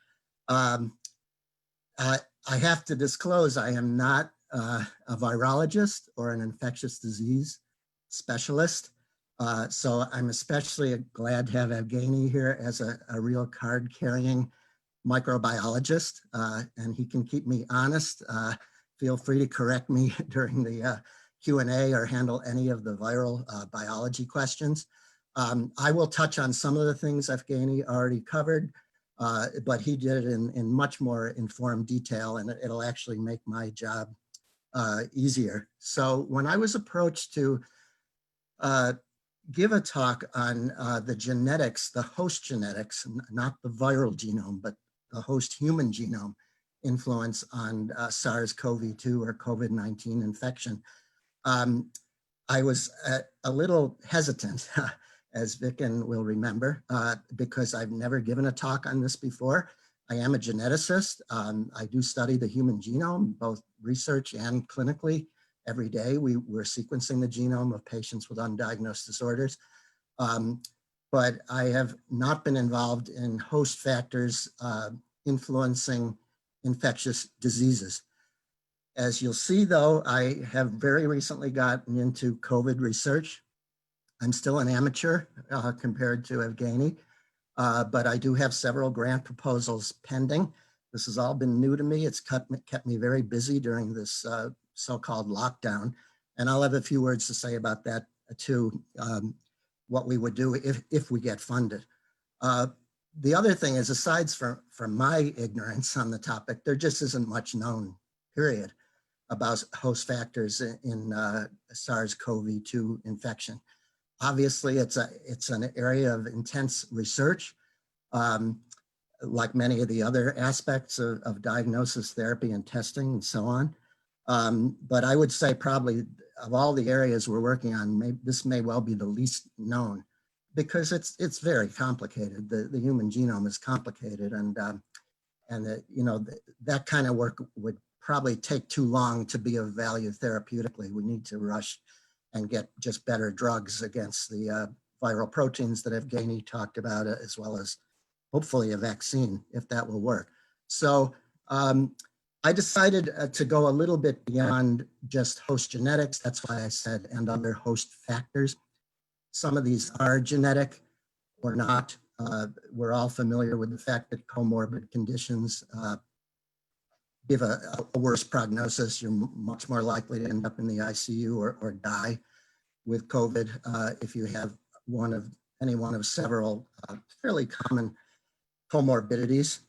I have to disclose I am not a virologist or an infectious disease specialist. So I'm especially glad to have Evgeni here as a real card-carrying microbiologist, and he can keep me honest. Feel free to correct me during the Q&A or handle any of the viral biology questions. I will touch on some of the things Evgeni already covered, but he did it in much more informed detail, and it'll actually make my job easier. So when I was approached to give a talk on the genetics, the host genetics, not the viral genome, but the host human genome influence on SARS-CoV-2 or COVID-19 infection, I was a little hesitant, as Vicken will remember, because I've never given a talk on this before. I am a geneticist. I do study the human genome, both research and clinically. Every day we're sequencing the genome of patients with undiagnosed disorders. But I have not been involved in host factors influencing infectious diseases. As you'll see, though, I have very recently gotten into COVID research. I'm still an amateur compared to Evgeni, but I do have several grant proposals pending. This has all been new to me. It's kept me very busy during this so-called lockdown. And I'll have a few words to say about that too, what we would do if we get funded. The other thing is, aside from my ignorance on the topic, there just isn't much known, period, about host factors in SARS-CoV-2 infection. Obviously, it's an area of intense research, like many of the other aspects of diagnosis, therapy, and testing, and so on. But I would say probably of all the areas we're working on, this may well be the least known, because it's very complicated. The human genome is complicated, and that kind of work would probably take too long to be of value therapeutically. We need to rush and get just better drugs against the viral proteins that Evgeni talked about, as well as hopefully a vaccine, if that will work. So I decided to go a little bit beyond just host genetics. That's why I said, and other host factors. Some of these are genetic or not. we're all familiar with the fact that comorbid conditions give a worse prognosis. You're much more likely to end up in the ICU or die with COVID if you have any one of several fairly common comorbidities.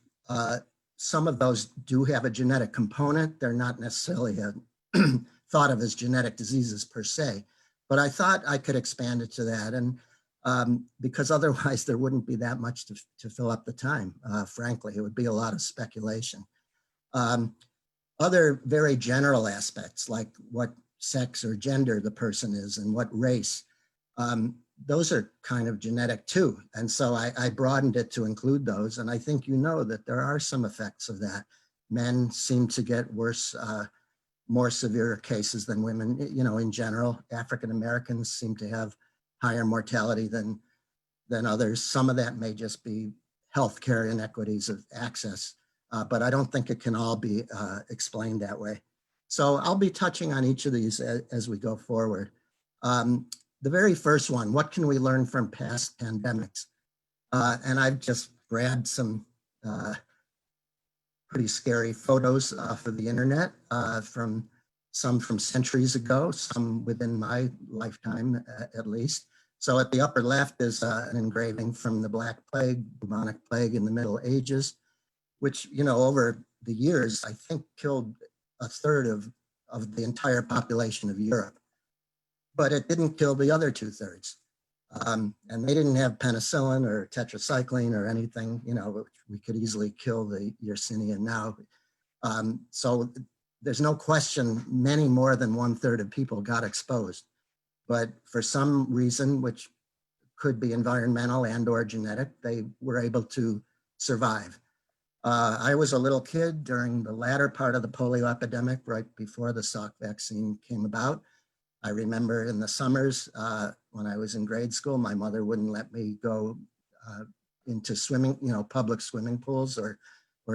Some of those do have a genetic component. They're not necessarily thought of as genetic diseases per se, but I thought I could expand it to that. And because otherwise there wouldn't be that much to fill up the time, frankly. It would be a lot of speculation. Other very general aspects, like what sex or gender the person is and what race, those are kind of genetic too. And so I broadened it to include those. And I think you know that there are some effects of that. Men seem to get worse, more severe cases than women. You know, in general, African Americans seem to have higher mortality than others. Some of that may just be healthcare inequities of access, but I don't think it can all be explained that way. So I'll be touching on each of these as we go forward. The very first one, what can we learn from past pandemics? And I've just grabbed some pretty scary photos off of the internet, some from centuries ago, some within my lifetime at least. So at the upper left is an engraving from the Black Plague, bubonic plague in the Middle Ages, which, you know, over the years, I think killed a third of the entire population of Europe. But it didn't kill the other 2/3. And they didn't have penicillin or tetracycline or anything, you know, we could easily kill the Yersinia now. So there's no question many more than 1/3 of people got exposed. But for some reason, which could be environmental and or genetic, they were able to survive. I was a little kid during the latter part of the polio epidemic, right before the Salk vaccine came about. I remember in the summers when I was in grade school, my mother wouldn't let me go into swimming, you know, public swimming pools or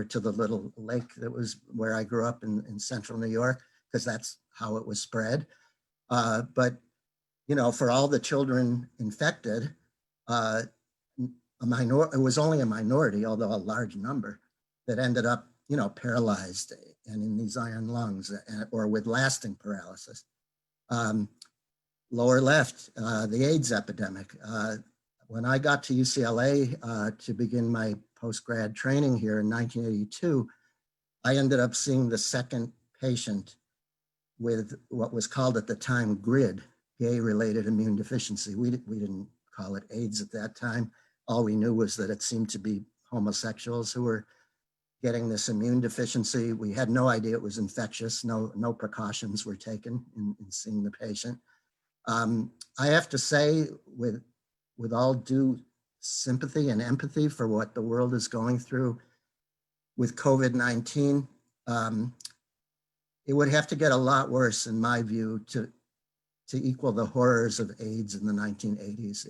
to the little lake that was where I grew up in central New York, because that's how it was spread. But, you know, for all the children infected, it was only a minority, although a large number, that ended up, you know, paralyzed and in these iron lungs or with lasting paralysis. Lower left, the AIDS epidemic. When I got to UCLA to begin my post-grad training here in 1982, I ended up seeing the second patient with what was called at the time GRID, gay-related immune deficiency. We didn't call it AIDS at that time. All we knew was that it seemed to be homosexuals who were getting this immune deficiency. We had no idea it was infectious. No precautions were taken in seeing the patient. I have to say, with all due sympathy and empathy for what the world is going through with COVID-19, it would have to get a lot worse, in my view, to equal the horrors of AIDS in the 1980s.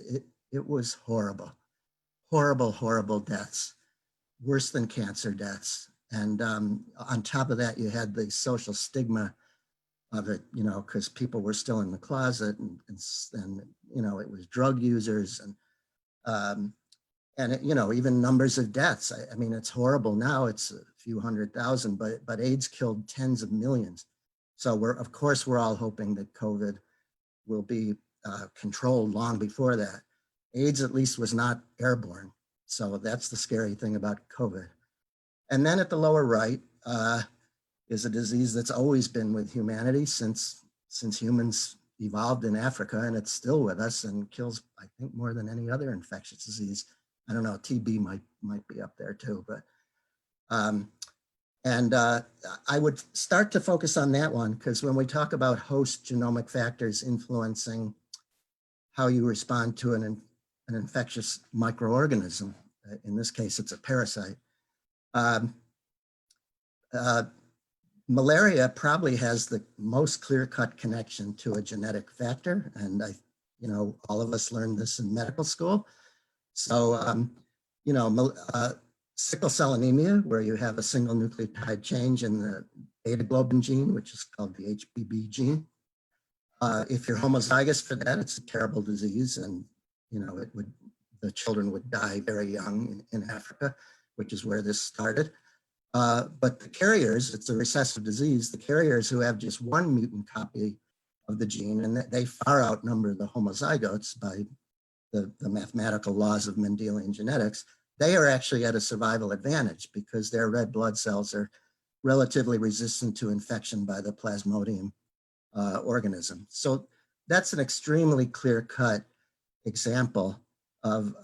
It was horrible, horrible, horrible deaths, worse than cancer deaths. And on top of that, you had the social stigma of it, you know, because people were still in the closet and you know, it was drug users and it, you know, even numbers of deaths. I mean, it's horrible now. It's a few 100,000, but AIDS killed tens of millions. So of course, we're all hoping that COVID will be controlled long before that. AIDS at least was not airborne. So that's the scary thing about COVID. And then at the lower right is a disease that's always been with humanity since humans evolved in Africa, and it's still with us and kills, I think, more than any other infectious disease. I don't know, TB might be up there too, but I would start to focus on that one, because when we talk about host genomic factors influencing how you respond to an infectious microorganism, in this case, it's a parasite. Malaria probably has the most clear-cut connection to a genetic factor, and you know, all of us learned this in medical school. So, you know, sickle cell anemia, where you have a single nucleotide change in the beta globin gene, which is called the HBB gene. If you're homozygous for that, it's a terrible disease, and you know, it would the children would die very young in Africa, which is where this started. But the carriers, it's a recessive disease, the carriers who have just one mutant copy of the gene, and they far outnumber the homozygotes by the mathematical laws of Mendelian genetics, they are actually at a survival advantage because their red blood cells are relatively resistant to infection by the Plasmodium organism. So that's an extremely clear-cut example of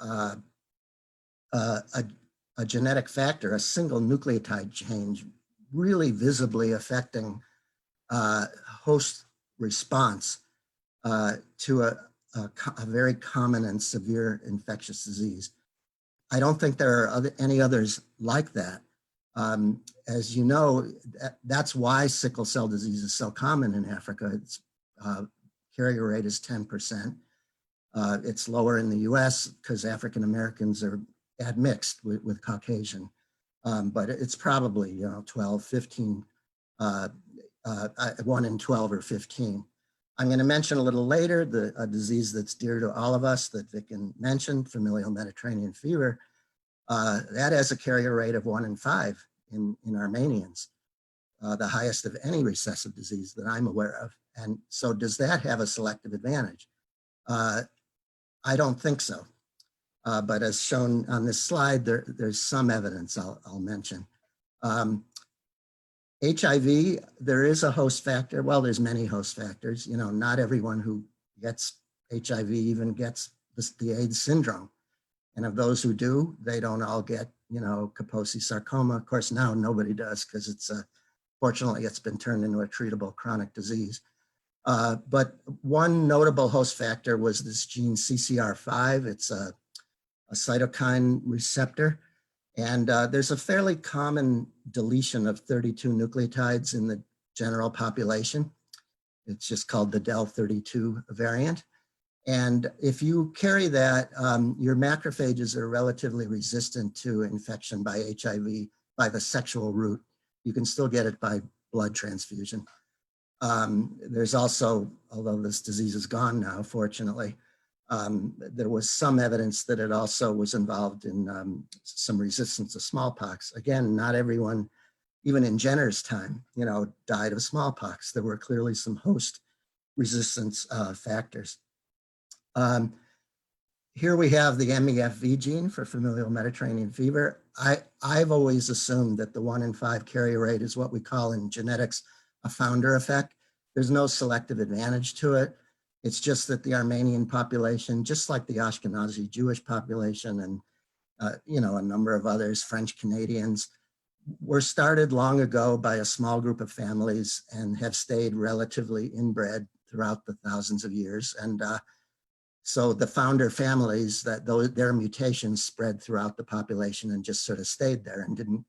a genetic factor, a single nucleotide change, really visibly affecting host response to a very common and severe infectious disease. I don't think there are any others like that. As you know, that's why sickle cell disease is so common in Africa. Its carrier rate is 10%. It's lower in the US because African Americans are admixed with Caucasian, but it's probably 12, 15, 1 in 12 or 15. I'm going to mention a little later a disease that's dear to all of us that Evgeni mentioned, familial Mediterranean fever. That has a carrier rate of 1 in 5 in Armenians, the highest of any recessive disease that I'm aware of. And so does that have a selective advantage? I don't think so. But as shown on this slide, there's some evidence I'll mention. HIV, there is a host factor. Well, there's many host factors. Not everyone who gets HIV even gets the AIDS syndrome. And of those who do, they don't all get, Kaposi sarcoma. Of course, now nobody does because fortunately, it's been turned into a treatable chronic disease. But one notable host factor was this gene CCR5. It's a cytokine receptor. And there's a fairly common deletion of 32 nucleotides in the general population. It's just called the del32 variant. And if you carry that, your macrophages are relatively resistant to infection by HIV by the sexual route. You can still get it by blood transfusion. There's also, although this disease is gone now, fortunately, there was some evidence that it also was involved in some resistance to smallpox. Again, not everyone, even in Jenner's time, died of smallpox. There were clearly some host resistance factors. Here we have the MEFV gene for familial Mediterranean fever. I've always assumed that the 1 in 5 carrier rate is what we call in genetics a founder effect. There's no selective advantage to it. It's just that the Armenian population, just like the Ashkenazi Jewish population and a number of others, French Canadians, were started long ago by a small group of families and have stayed relatively inbred throughout the thousands of years. And so the founder families, their mutations spread throughout the population and just sort of stayed there and didn't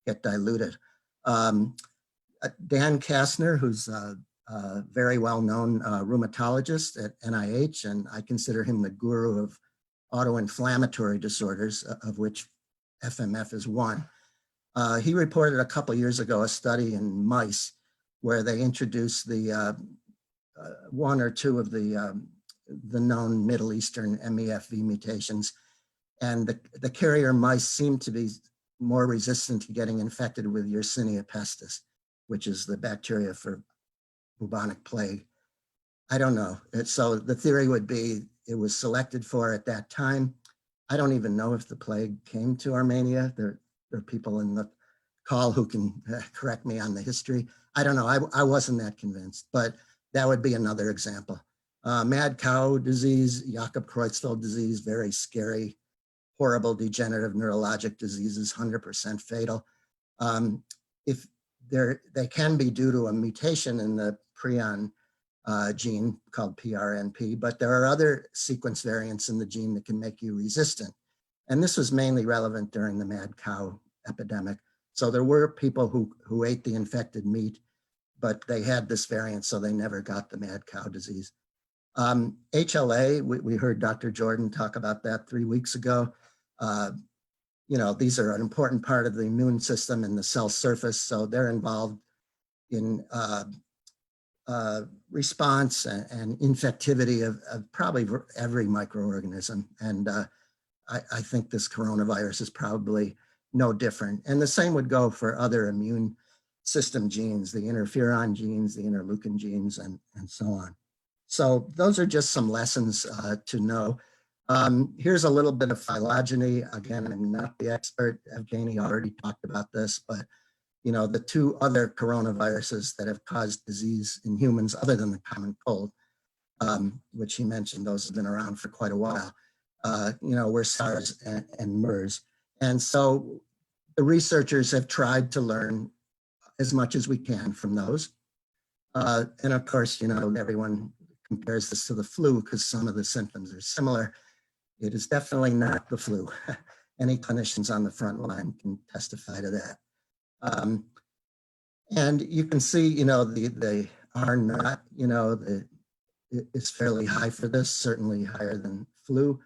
get diluted. Dan Kastner, who's a very well-known rheumatologist at NIH, and I consider him the guru of autoinflammatory disorders, of which FMF is one. He reported a couple years ago a study in mice where they introduced the 1 or 2 of the known Middle Eastern MEFV mutations, and the carrier mice seemed to be more resistant to getting infected with Yersinia pestis, which is the bacteria for bubonic plague. I don't know. So the theory would be it was selected for at that time. I don't even know if the plague came to Armenia. There are people in the call who can correct me on the history. I don't know. I wasn't that convinced, but that would be another example. Mad cow disease, Jakob Creutzfeldt disease, very scary, horrible degenerative neurologic diseases, 100% fatal. If they can be due to a mutation in the prion gene called PRNP, but there are other sequence variants in the gene that can make you resistant. And this was mainly relevant during the mad cow epidemic. So there were people who ate the infected meat, but they had this variant, so they never got the mad cow disease. HLA, we heard Dr. Jordan talk about that 3 weeks ago. These are an important part of the immune system and the cell surface, so they're involved in response and infectivity of probably every microorganism. And I think this coronavirus is probably no different. And the same would go for other immune system genes, the interferon genes, the interleukin genes, and so on. So those are just some lessons to know. Here's a little bit of phylogeny. Again, I'm not the expert. Evgeni already talked about this, but you know, the two other coronaviruses that have caused disease in humans other than the common cold, which he mentioned, those have been around for quite a while, you know, were SARS and MERS. And so the researchers have tried to learn as much as we can from those. And of course, you know, everyone compares this to the flu because some of the symptoms are similar. It is definitely not the flu. Any clinicians on the front line can testify to that. And you can see, you know, the R naught, you know, is fairly high for this, certainly higher than flu.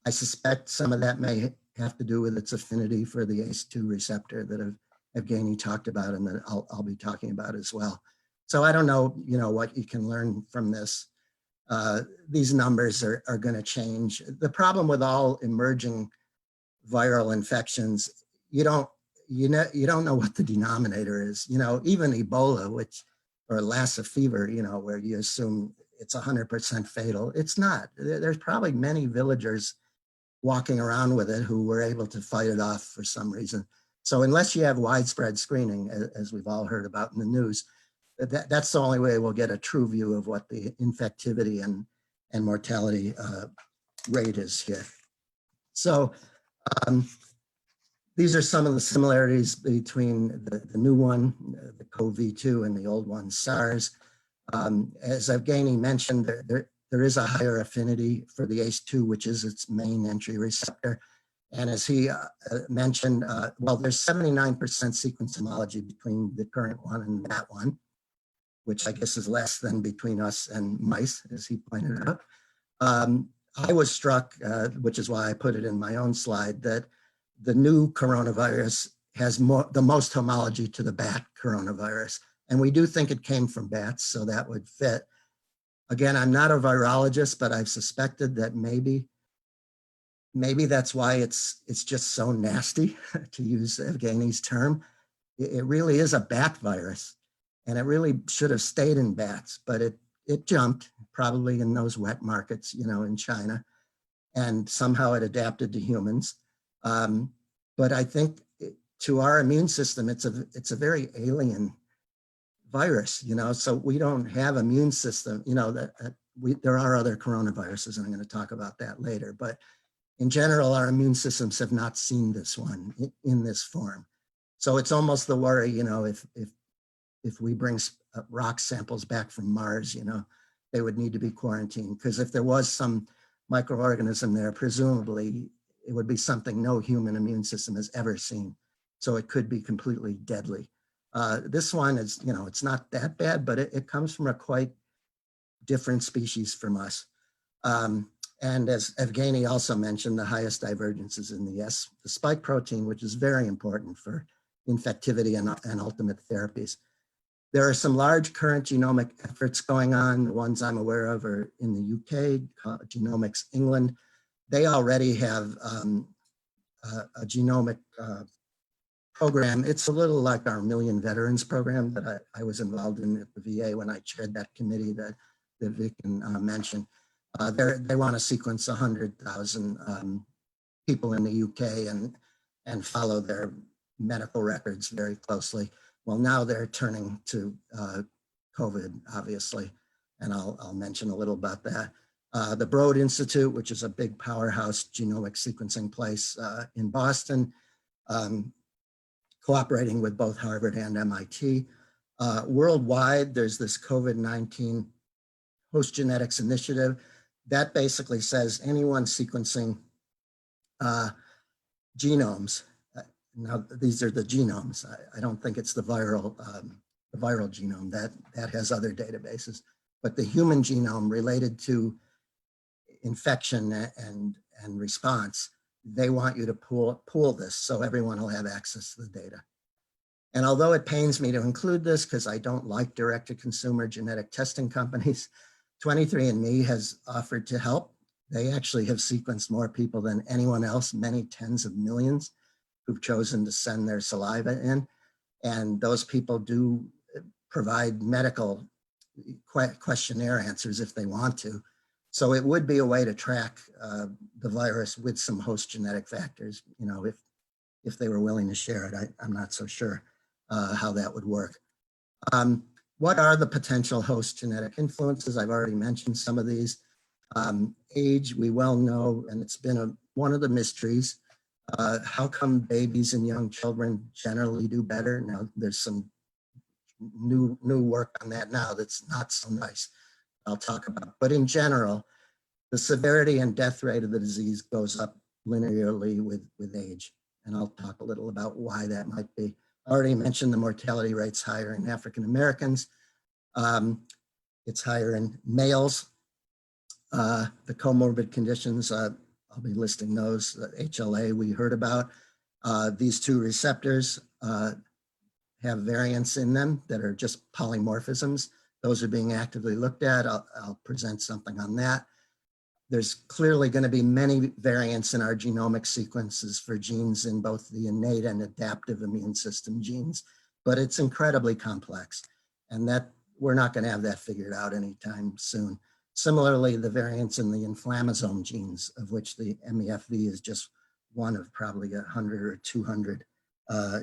I suspect some of that may have to do with its affinity for the ACE2 receptor that Evgeni talked about and that I'll be talking about as well. So I don't know, you know, what you can learn from this. These numbers are going to change. The problem with all emerging viral infections, you don't know what the denominator is. You know, even Ebola, or Lassa fever, you know, where you assume it's 100% fatal. It's not. There's probably many villagers walking around with it who were able to fight it off for some reason. So unless you have widespread screening, as we've all heard about in the news, that's the only way we'll get a true view of what the infectivity and mortality rate is here. So these are some of the similarities between the new one, the CoV-2, and the old one, SARS. As Evgeni mentioned, there is a higher affinity for the ACE2, which is its main entry receptor. And as he mentioned, well, there's 79% sequence homology between the current one and that one, which I guess is less than between us and mice, as he pointed out. I was struck, which is why I put it in my own slide, that the new coronavirus has the most homology to the bat coronavirus. And we do think it came from bats, so that would fit. Again, I'm not a virologist, but I've suspected that maybe that's why it's just so nasty, to use Evgeni's term. It really is a bat virus, and it really should have stayed in bats, but it jumped, probably in those wet markets, you know, in China, and somehow it adapted to humans. But I think to our immune system, it's a very alien virus, you know, so we don't have immune system, you know, there are other coronaviruses, and I'm going to talk about that later, but in general, our immune systems have not seen this one in this form. So it's almost the worry, you know, if we bring rock samples back from Mars, you know, they would need to be quarantined, because if there was some microorganism there, presumably it would be something no human immune system has ever seen. So it could be completely deadly. This one is, you know, it's not that bad, but it comes from a quite different species from us. And as Evgeni also mentioned, the highest divergence is in the spike protein, which is very important for infectivity and ultimate therapies. There are some large current genomic efforts going on. The ones I'm aware of are in the UK, Genomics England. They already have a genomic program. It's a little like our Million Veterans program that I was involved in at the VA when I chaired that committee that Vic mentioned. They want to sequence 100,000 people in the UK and follow their medical records very closely. Well, now they're turning to COVID, obviously, and I'll mention a little about that. The Broad Institute, which is a big powerhouse genomic sequencing place in Boston, cooperating with both Harvard and MIT. Worldwide, there's this COVID-19 host genetics initiative that basically says anyone sequencing genomes. Now, these are the genomes. I don't think it's the viral genome. That has other databases. But the human genome related to infection and response, they want you to pool this so everyone will have access to the data. And although it pains me to include this because I don't like direct-to-consumer genetic testing companies, 23andMe has offered to help They actually have sequenced more people than anyone else, many tens of millions who've chosen to send their saliva in. And those people do provide medical questionnaire answers if they want to. So it would be a way to track the virus with some host genetic factors, you know, if they were willing to share it. I'm not so sure how that would work. What are the potential host genetic influences? I've already mentioned some of these. Age, we well know, and it's been one of the mysteries. How come babies and young children generally do better? Now, there's some new work on that now that's not so nice, I'll talk about. But in general, the severity and death rate of the disease goes up linearly with age. And I'll talk a little about why that might be. I already mentioned the mortality rate's higher in African Americans. It's higher in males. The comorbid conditions, I'll be listing those. HLA we heard about. These two receptors have variants in them that are just polymorphisms. Those are being actively looked at. I'll present something on that. There's clearly going to be many variants in our genomic sequences for genes in both the innate and adaptive immune system genes, but it's incredibly complex, and that we're not going to have that figured out anytime soon. Similarly, the variants in the inflammasome genes, of which the MEFV is just one of probably 100 or 200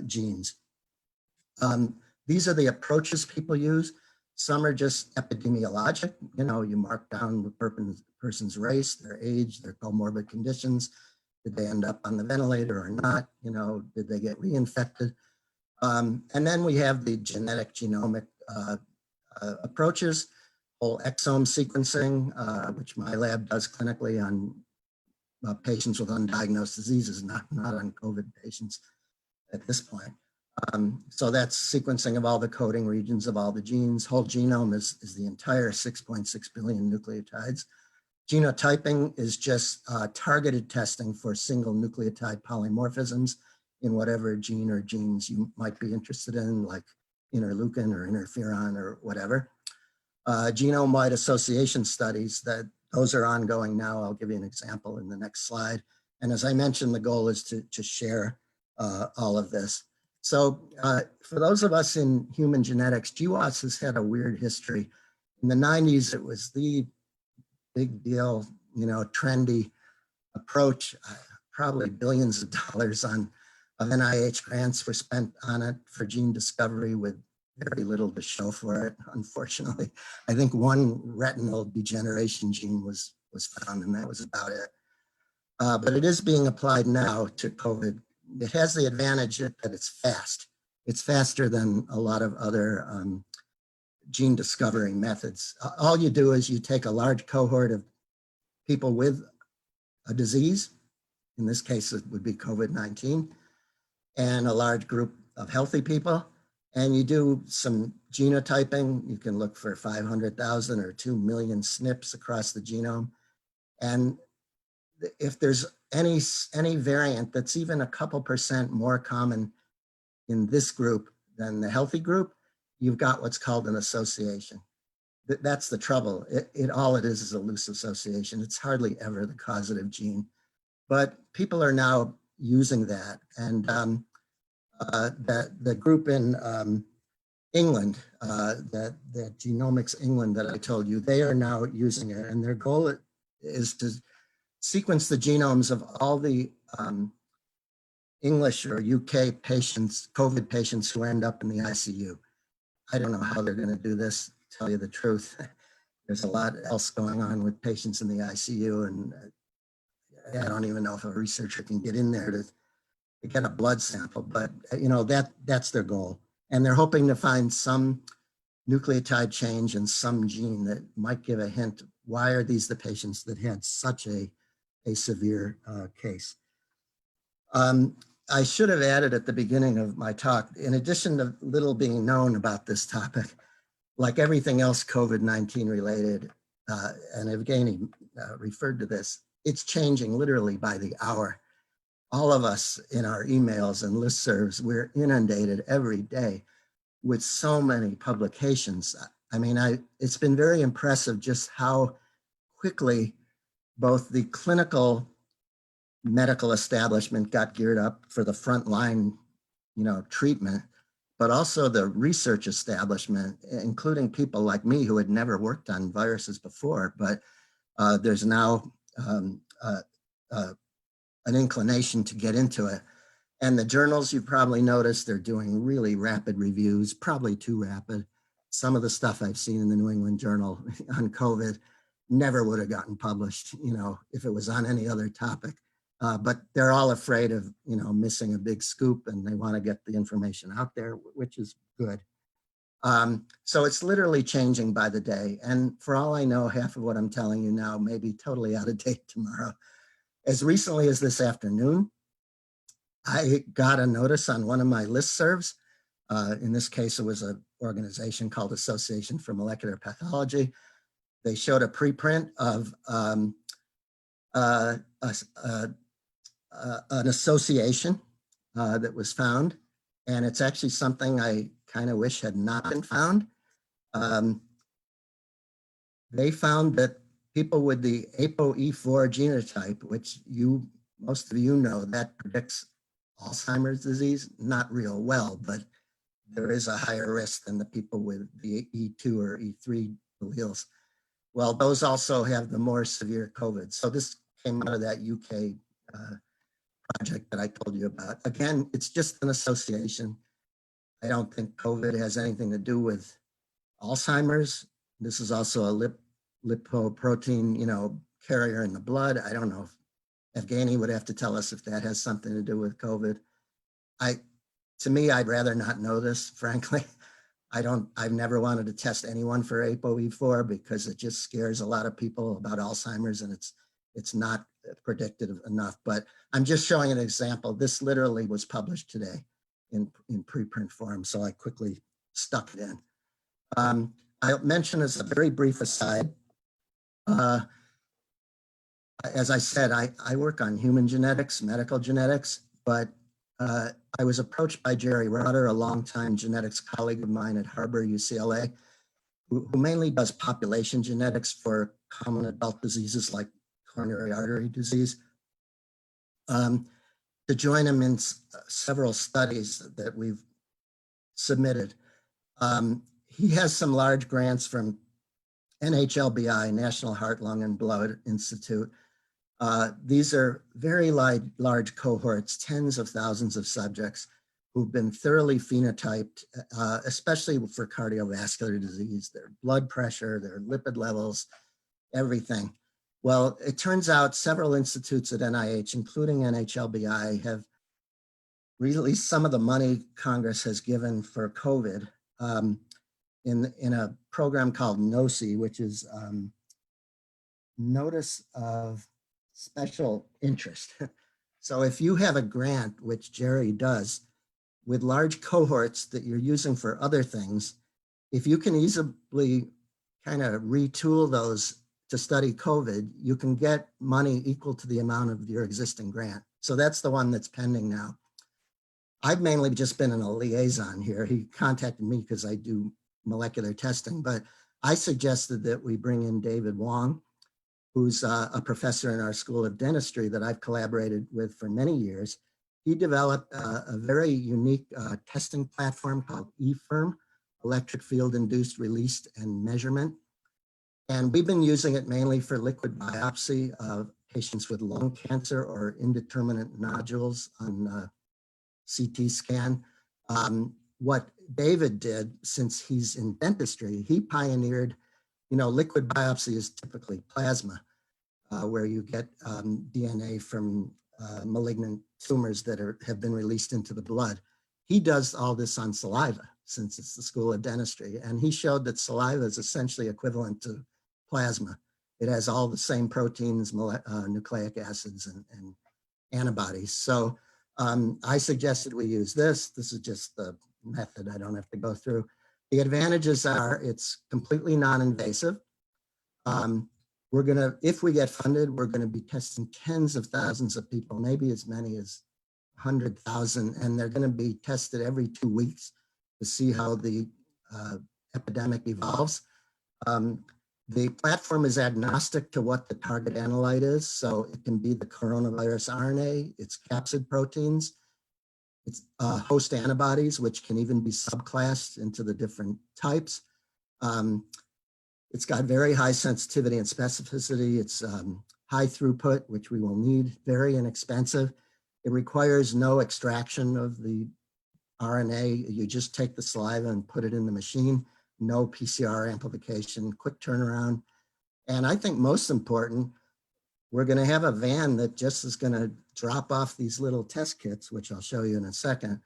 genes. These are the approaches people use. Some are just epidemiologic. You know, you mark down the person's race, their age, their comorbid conditions. Did they end up on the ventilator or not? You know, did they get reinfected? And then we have the genetic genomic approaches, whole exome sequencing, which my lab does clinically on patients with undiagnosed diseases, not on COVID patients at this point. So that's sequencing of all the coding regions of all the genes. Whole genome is the entire 6.6 billion nucleotides. Genotyping is just targeted testing for single nucleotide polymorphisms in whatever gene or genes you might be interested in, like interleukin or interferon or whatever. Genome-wide association studies, those are ongoing now. I'll give you an example in the next slide. And as I mentioned, the goal is to share all of this. So for those of us in human genetics, GWAS has had a weird history. In the 90s, it was the big deal, you know, trendy approach. Probably billions of dollars of NIH grants were spent on it for gene discovery with very little to show for it, unfortunately. I think one retinal degeneration gene was found, and that was about it. But it is being applied now to COVID. It has the advantage that it's fast. It's faster than a lot of other gene discovering methods. All you do is you take a large cohort of people with a disease, in this case it would be COVID-19, and a large group of healthy people, and you do some genotyping. You can look for 500,000 or 2 million SNPs across the genome. And if there's any variant that's even a couple % more common in this group than the healthy group, you've got what's called an association. That's the trouble. All it is a loose association. It's hardly ever the causative gene, but people are now using that. And the group in England, that Genomics England that I told you, they are now using it, and their goal is to sequence the genomes of all the English or UK patients, COVID patients who end up in the ICU. I don't know how they're going to do this, to tell you the truth. There's a lot else going on with patients in the ICU, and I don't even know if a researcher can get in there to get a blood sample, but you know, that's their goal. And they're hoping to find some nucleotide change in some gene that might give a hint, why are these the patients that had such a severe case. I should have added at the beginning of my talk, in addition to little being known about this topic, like everything else COVID-19 related, and Evgeni referred to this, it's changing literally by the hour. All of us in our emails and listservs, we're inundated every day with so many publications. I mean, it's been very impressive just how quickly both the clinical medical establishment got geared up for the frontline, treatment, but also the research establishment, including people like me who had never worked on viruses before, but there's now an inclination to get into it. And the journals, you've probably noticed, they're doing really rapid reviews, probably too rapid. Some of the stuff I've seen in the New England Journal on COVID never would have gotten published, if it was on any other topic. But they're all afraid of, missing a big scoop, and they want to get the information out there, which is good. So it's literally changing by the day. And for all I know, half of what I'm telling you now may be totally out of date tomorrow. As recently as this afternoon, I got a notice on one of my listservs. In this case, it was an organization called Association for Molecular Pathology. They showed a preprint of an association that was found. And it's actually something I kind of wish had not been found. They found that people with the ApoE4 genotype, which most of you know, that predicts Alzheimer's disease, not real well, but there is a higher risk than the people with the E2 or E3 alleles. Well, those also have the more severe COVID. So this came out of that UK project that I told you about. Again, it's just an association. I don't think COVID has anything to do with Alzheimer's. This is also a lipoprotein, carrier in the blood. I don't know if Evgeni would have to tell us if that has something to do with COVID. To me, I'd rather not know this, frankly. I've never wanted to test anyone for ApoE4 because it just scares a lot of people about Alzheimer's, and it's not predictive enough. But I'm just showing an example. This literally was published today in preprint form, so I quickly stuck it in. I'll mention as a very brief aside, as I said, I work on human genetics, medical genetics, but I was approached by Jerry Rauter, a longtime genetics colleague of mine at Harbor, UCLA, who mainly does population genetics for common adult diseases like coronary artery disease, to join him in several studies that we've submitted. He has some large grants from NHLBI, National Heart, Lung, and Blood Institute. These are very large cohorts, tens of thousands of subjects who've been thoroughly phenotyped, especially for cardiovascular disease, their blood pressure, their lipid levels, everything. Well, it turns out several institutes at NIH, including NHLBI, have released some of the money Congress has given for COVID in a program called NOCI, which is Notice of Special Interest. So if you have a grant, which Jerry does, with large cohorts that you're using for other things, if you can easily kind of retool those to study COVID, you can get money equal to the amount of your existing grant. So that's the one that's pending now. I've mainly just been in a liaison here. He contacted me because I do molecular testing, but I suggested that we bring in David Wong, who's a professor in our School of Dentistry that I've collaborated with for many years. He developed a very unique testing platform called eFirm, Electric Field Induced Release and Measurement. And we've been using it mainly for liquid biopsy of patients with lung cancer or indeterminate nodules on CT scan. What David did, since he's in dentistry, he pioneered, liquid biopsy is typically plasma, where you get DNA from malignant tumors that have been released into the blood. He does all this on saliva, since it's the School of Dentistry. And he showed that saliva is essentially equivalent to plasma. It has all the same proteins, nucleic acids, and antibodies. So I suggested we use this. This is just the method I don't have to go through. The advantages are it's completely non-invasive. If we get funded, we're gonna be testing tens of thousands of people, maybe as many as 100,000, and they're gonna be tested every 2 weeks to see how the epidemic evolves. The platform is agnostic to what the target analyte is. So it can be the coronavirus RNA, it's capsid proteins, it's host antibodies, which can even be subclassed into the different types. It's got very high sensitivity and specificity. It's high throughput, which we will need, very inexpensive. It requires no extraction of the RNA. You just take the saliva and put it in the machine. No PCR amplification, quick turnaround. And I think most important, we're going to have a van that just is going to drop off these little test kits, which I'll show you in a second,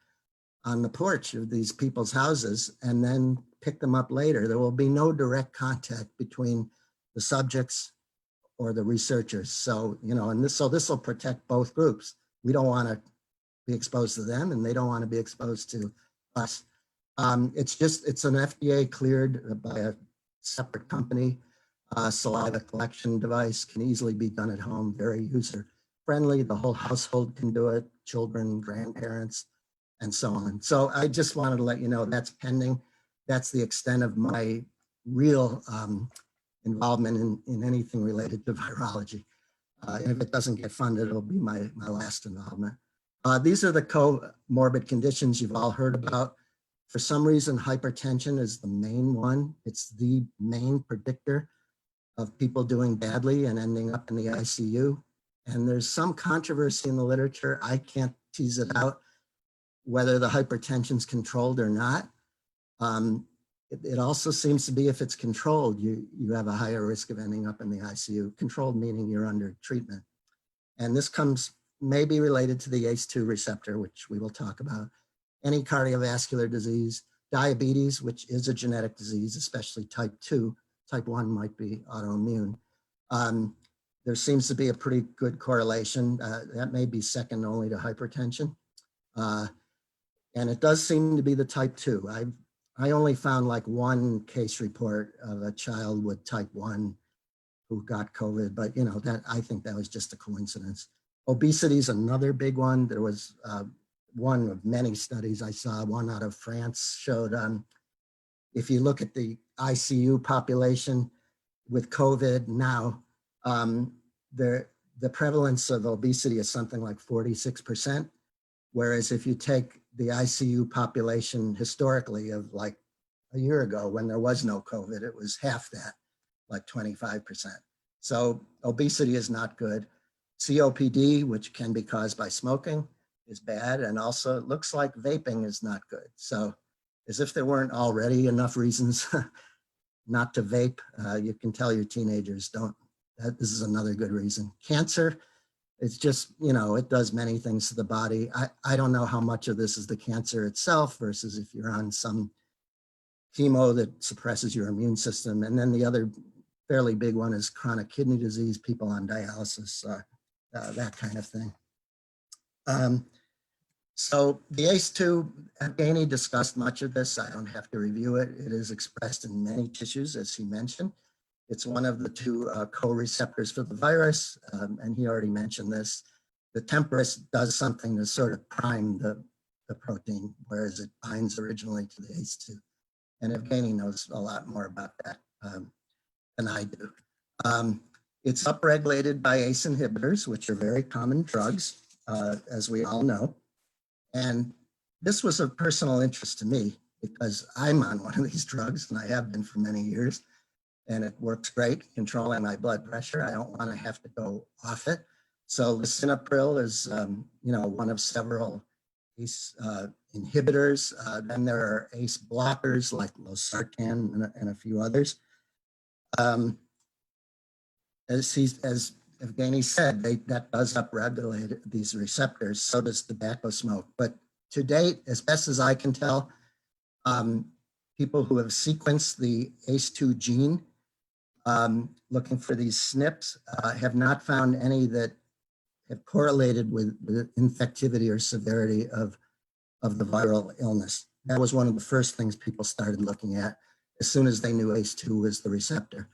on the porch of these people's houses and then pick them up later. There will be no direct contact between the subjects or the researchers. So, you know, and this will protect both groups. We don't want to be exposed to them and they don't want to be exposed to us. It's an FDA cleared by a separate company. Saliva collection device, can easily be done at home, very user friendly. The whole household can do it, children, grandparents, and so on. So I just wanted to let you know that's pending. That's the extent of my real involvement in anything related to virology. And if it doesn't get funded, it'll be my last involvement. These are the comorbid conditions you've all heard about. For some reason, hypertension is the main one. It's the main predictor of people doing badly and ending up in the ICU. And there's some controversy in the literature. I can't tease it out whether the hypertension's controlled or not. It also seems to be if it's controlled, you have a higher risk of ending up in the ICU. Controlled meaning you're under treatment. And this may be related to the ACE2 receptor, which we will talk about. Any cardiovascular disease, diabetes, which is a genetic disease, especially type 2. Type 1 might be autoimmune. There seems to be a pretty good correlation. That may be second only to hypertension. And it does seem to be the type 2. I only found like one case report of a child with type 1 who got COVID, but you know, I think that was just a coincidence. Obesity is another big one. There was one of many studies I saw, one out of France showed if you look at the ICU population with COVID now, the prevalence of obesity is something like 46%. Whereas if you take the ICU population historically of like a year ago when there was no COVID, it was half that, like 25%. So obesity is not good. COPD, which can be caused by smoking, is bad. And also it looks like vaping is not good. So as if there weren't already enough reasons not to vape, you can tell your teenagers don't. This is another good reason. Cancer, it's just, you know, it does many things to the body. I don't know how much of this is the cancer itself versus if you're on some chemo that suppresses your immune system. And then the other fairly big one is chronic kidney disease, people on dialysis, that kind of thing. So the ACE2, Evgeni discussed much of this. I don't have to review it. It is expressed in many tissues, as he mentioned. It's one of the two co-receptors for the virus, and he already mentioned this. The temperus does something to sort of prime the protein, whereas it binds originally to the ACE2. And Evgeni knows a lot more about that than I do. It's upregulated by ACE inhibitors, which are very common drugs, as we all know. And this was of personal interest to me because I'm on one of these drugs and I have been for many years. And it works great, controlling my blood pressure. I don't want to have to go off it. So lisinopril is, you know, one of several ACE inhibitors. Then there are ACE blockers like losartan and a few others. As Evgeni said, that does upregulate these receptors. So does tobacco smoke. But to date, as best as I can tell, people who have sequenced the ACE2 gene looking for these SNPs have not found any that have correlated with the infectivity or severity of the viral illness. That was one of the first things people started looking at as soon as they knew ACE2 was the receptor.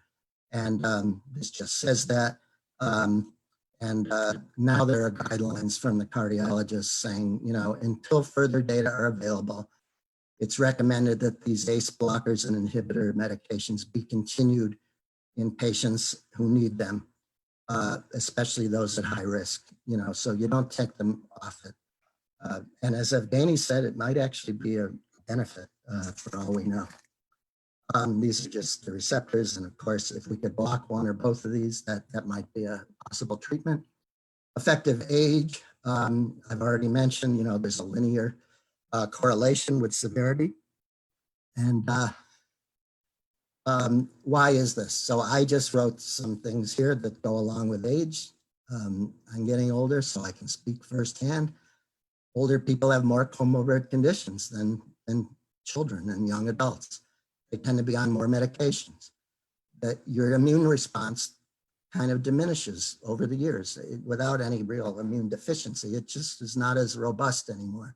And this just says that. Now there are guidelines from the cardiologists saying, you know, until further data are available, it's recommended that these ACE blockers and inhibitor medications be continued in patients who need them, especially those at high risk, so you don't take them off it. And as Evgeni said, it might actually be a benefit for all we know. These are just the receptors. And of course, if we could block one or both of these, that might be a possible treatment. Effective age, I've already mentioned, there's a linear correlation with severity. And why is this? So I just wrote some things here that go along with age. I'm getting older, so I can speak firsthand. Older people have more comorbid conditions than children and young adults. They tend to be on more medications. That your immune response kind of diminishes over the years without any real immune deficiency. It just is not as robust anymore.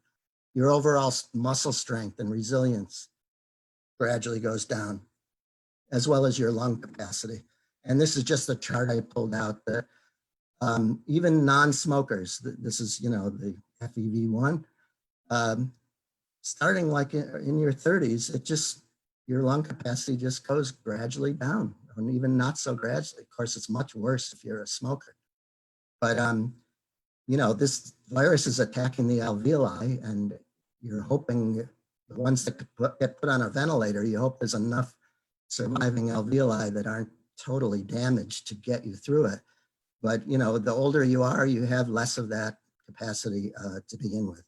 Your overall muscle strength and resilience gradually goes down, as well as your lung capacity. And this is just a chart I pulled out that even non-smokers, this is, the FEV1, starting like in your 30s, your lung capacity just goes gradually down, and even not so gradually. Of course, it's much worse if you're a smoker. But, this virus is attacking the alveoli, and you're hoping the ones that get put on a ventilator, you hope there's enough surviving alveoli that aren't totally damaged to get you through it. But, the older you are, you have less of that capacity to begin with.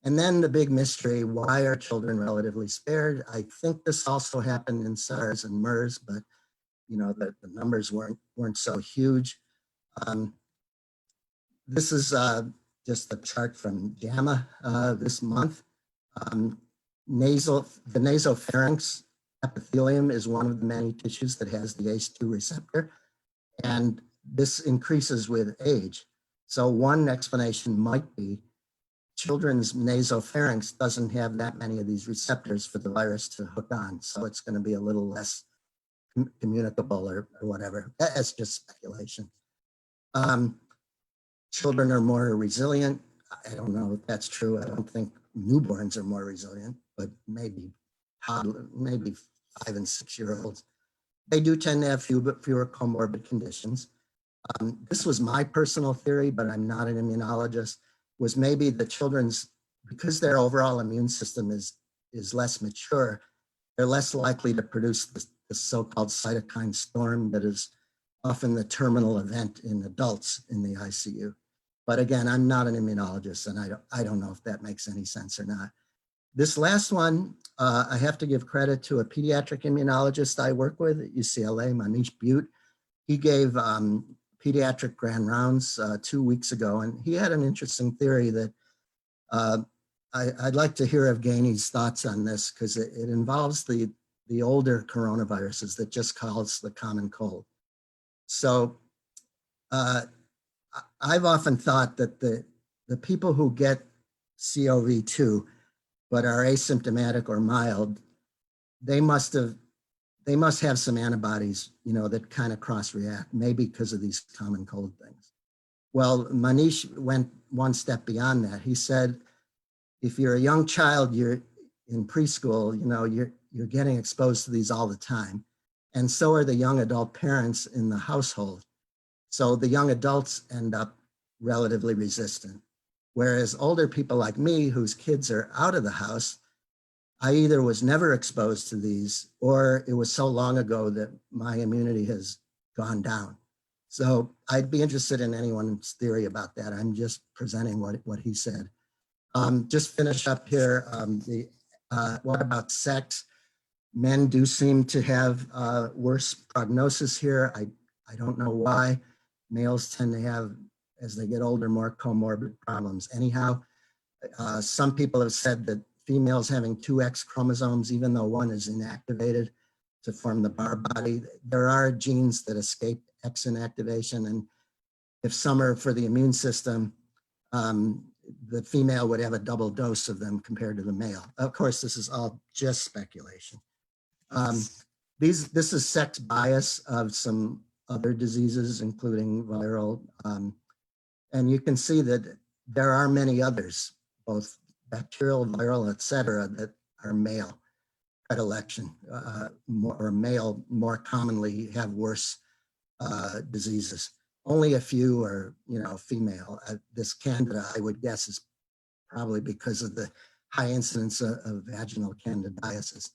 And then the big mystery, why are children relatively spared? I think this also happened in SARS and MERS, but the numbers weren't so huge. This is just a chart from JAMA this month. The nasopharynx epithelium is one of the many tissues that has the ACE2 receptor, and this increases with age. So one explanation might be children's nasopharynx doesn't have that many of these receptors for the virus to hook on. So it's going to be a little less communicable or whatever. That's just speculation. Children are more resilient. I don't know if that's true. I don't think newborns are more resilient, but maybe toddler, maybe 5 and 6 year olds. They do tend to have fewer comorbid conditions. This was my personal theory, but I'm not an immunologist, was maybe the children's, because their overall immune system is less mature, they're less likely to produce the so-called cytokine storm that is often the terminal event in adults in the ICU. But again, I'm not an immunologist, and I don't know if that makes any sense or not. This last one, I have to give credit to a pediatric immunologist I work with at UCLA, Manish Butte. He gave pediatric grand rounds 2 weeks ago, and he had an interesting theory that I'd like to hear Evgeni's thoughts on this, because it involves the older coronaviruses that just cause the common cold. So I've often thought that the people who get CoV-2 but are asymptomatic or mild, they must have some antibodies, that kind of cross-react, maybe because of these common cold things. Well, Manish went one step beyond that. He said, if you're a young child, you're in preschool, you're getting exposed to these all the time. And so are the young adult parents in the household. So the young adults end up relatively resistant. Whereas older people like me, whose kids are out of the house, I either was never exposed to these, or it was so long ago that my immunity has gone down. So I'd be interested in anyone's theory about that. I'm just presenting what he said. Just finish up here. What about sex? Men do seem to have worse prognosis here. I don't know why. Males tend to have, as they get older, more comorbid problems. Anyhow, some people have said that females having 2 X chromosomes, even though one is inactivated to form the Barr body, there are genes that escape X inactivation. And if some are for the immune system, the female would have a double dose of them compared to the male. Of course, this is all just speculation. This is sex bias of some other diseases, including viral. And you can see that there are many others, both bacterial, viral, et cetera, that are male. predilection, or male more commonly have worse diseases. Only a few are, female. This candida, I would guess, is probably because of the high incidence of vaginal candidiasis.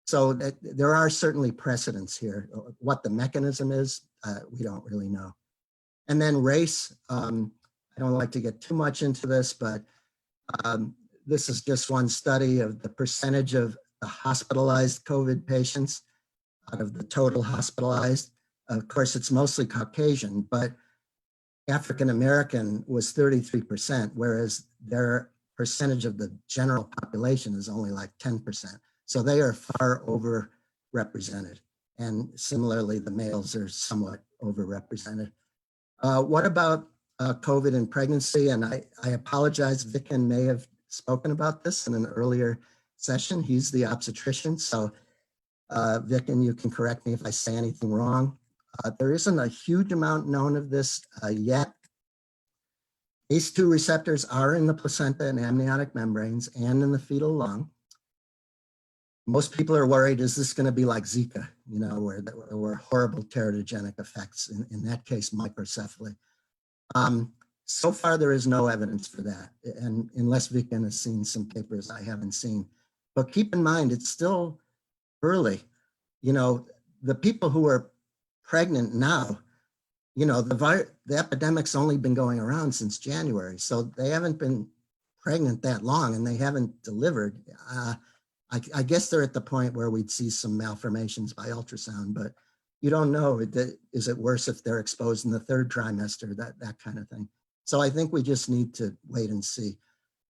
So there are certainly precedents here. What the mechanism is, we don't really know. And then race, I don't like to get too much into this, but this is just one study of the percentage of the hospitalized COVID patients out of the total hospitalized. Of course, it's mostly Caucasian, but African-American was 33%, whereas their percentage of the general population is only like 10%. So they are far overrepresented. And similarly, the males are somewhat overrepresented. What about COVID and pregnancy? And I apologize, Vicken may have spoken about this in an earlier session. He's the obstetrician. So Vicken, you can correct me if I say anything wrong. There isn't a huge amount known of this yet. ACE2 receptors are in the placenta and amniotic membranes and in the fetal lung. Most people are worried, is this going to be like Zika, where there were horrible teratogenic effects, in that case, microcephaly. So far, there is no evidence for that, and unless Vicken has seen some papers I haven't seen. But keep in mind, it's still early. The people who are pregnant now, the epidemic's only been going around since January, so they haven't been pregnant that long and they haven't delivered. I guess they're at the point where we'd see some malformations by ultrasound, but you don't know, is it worse if they're exposed in the third trimester, that kind of thing. So I think we just need to wait and see.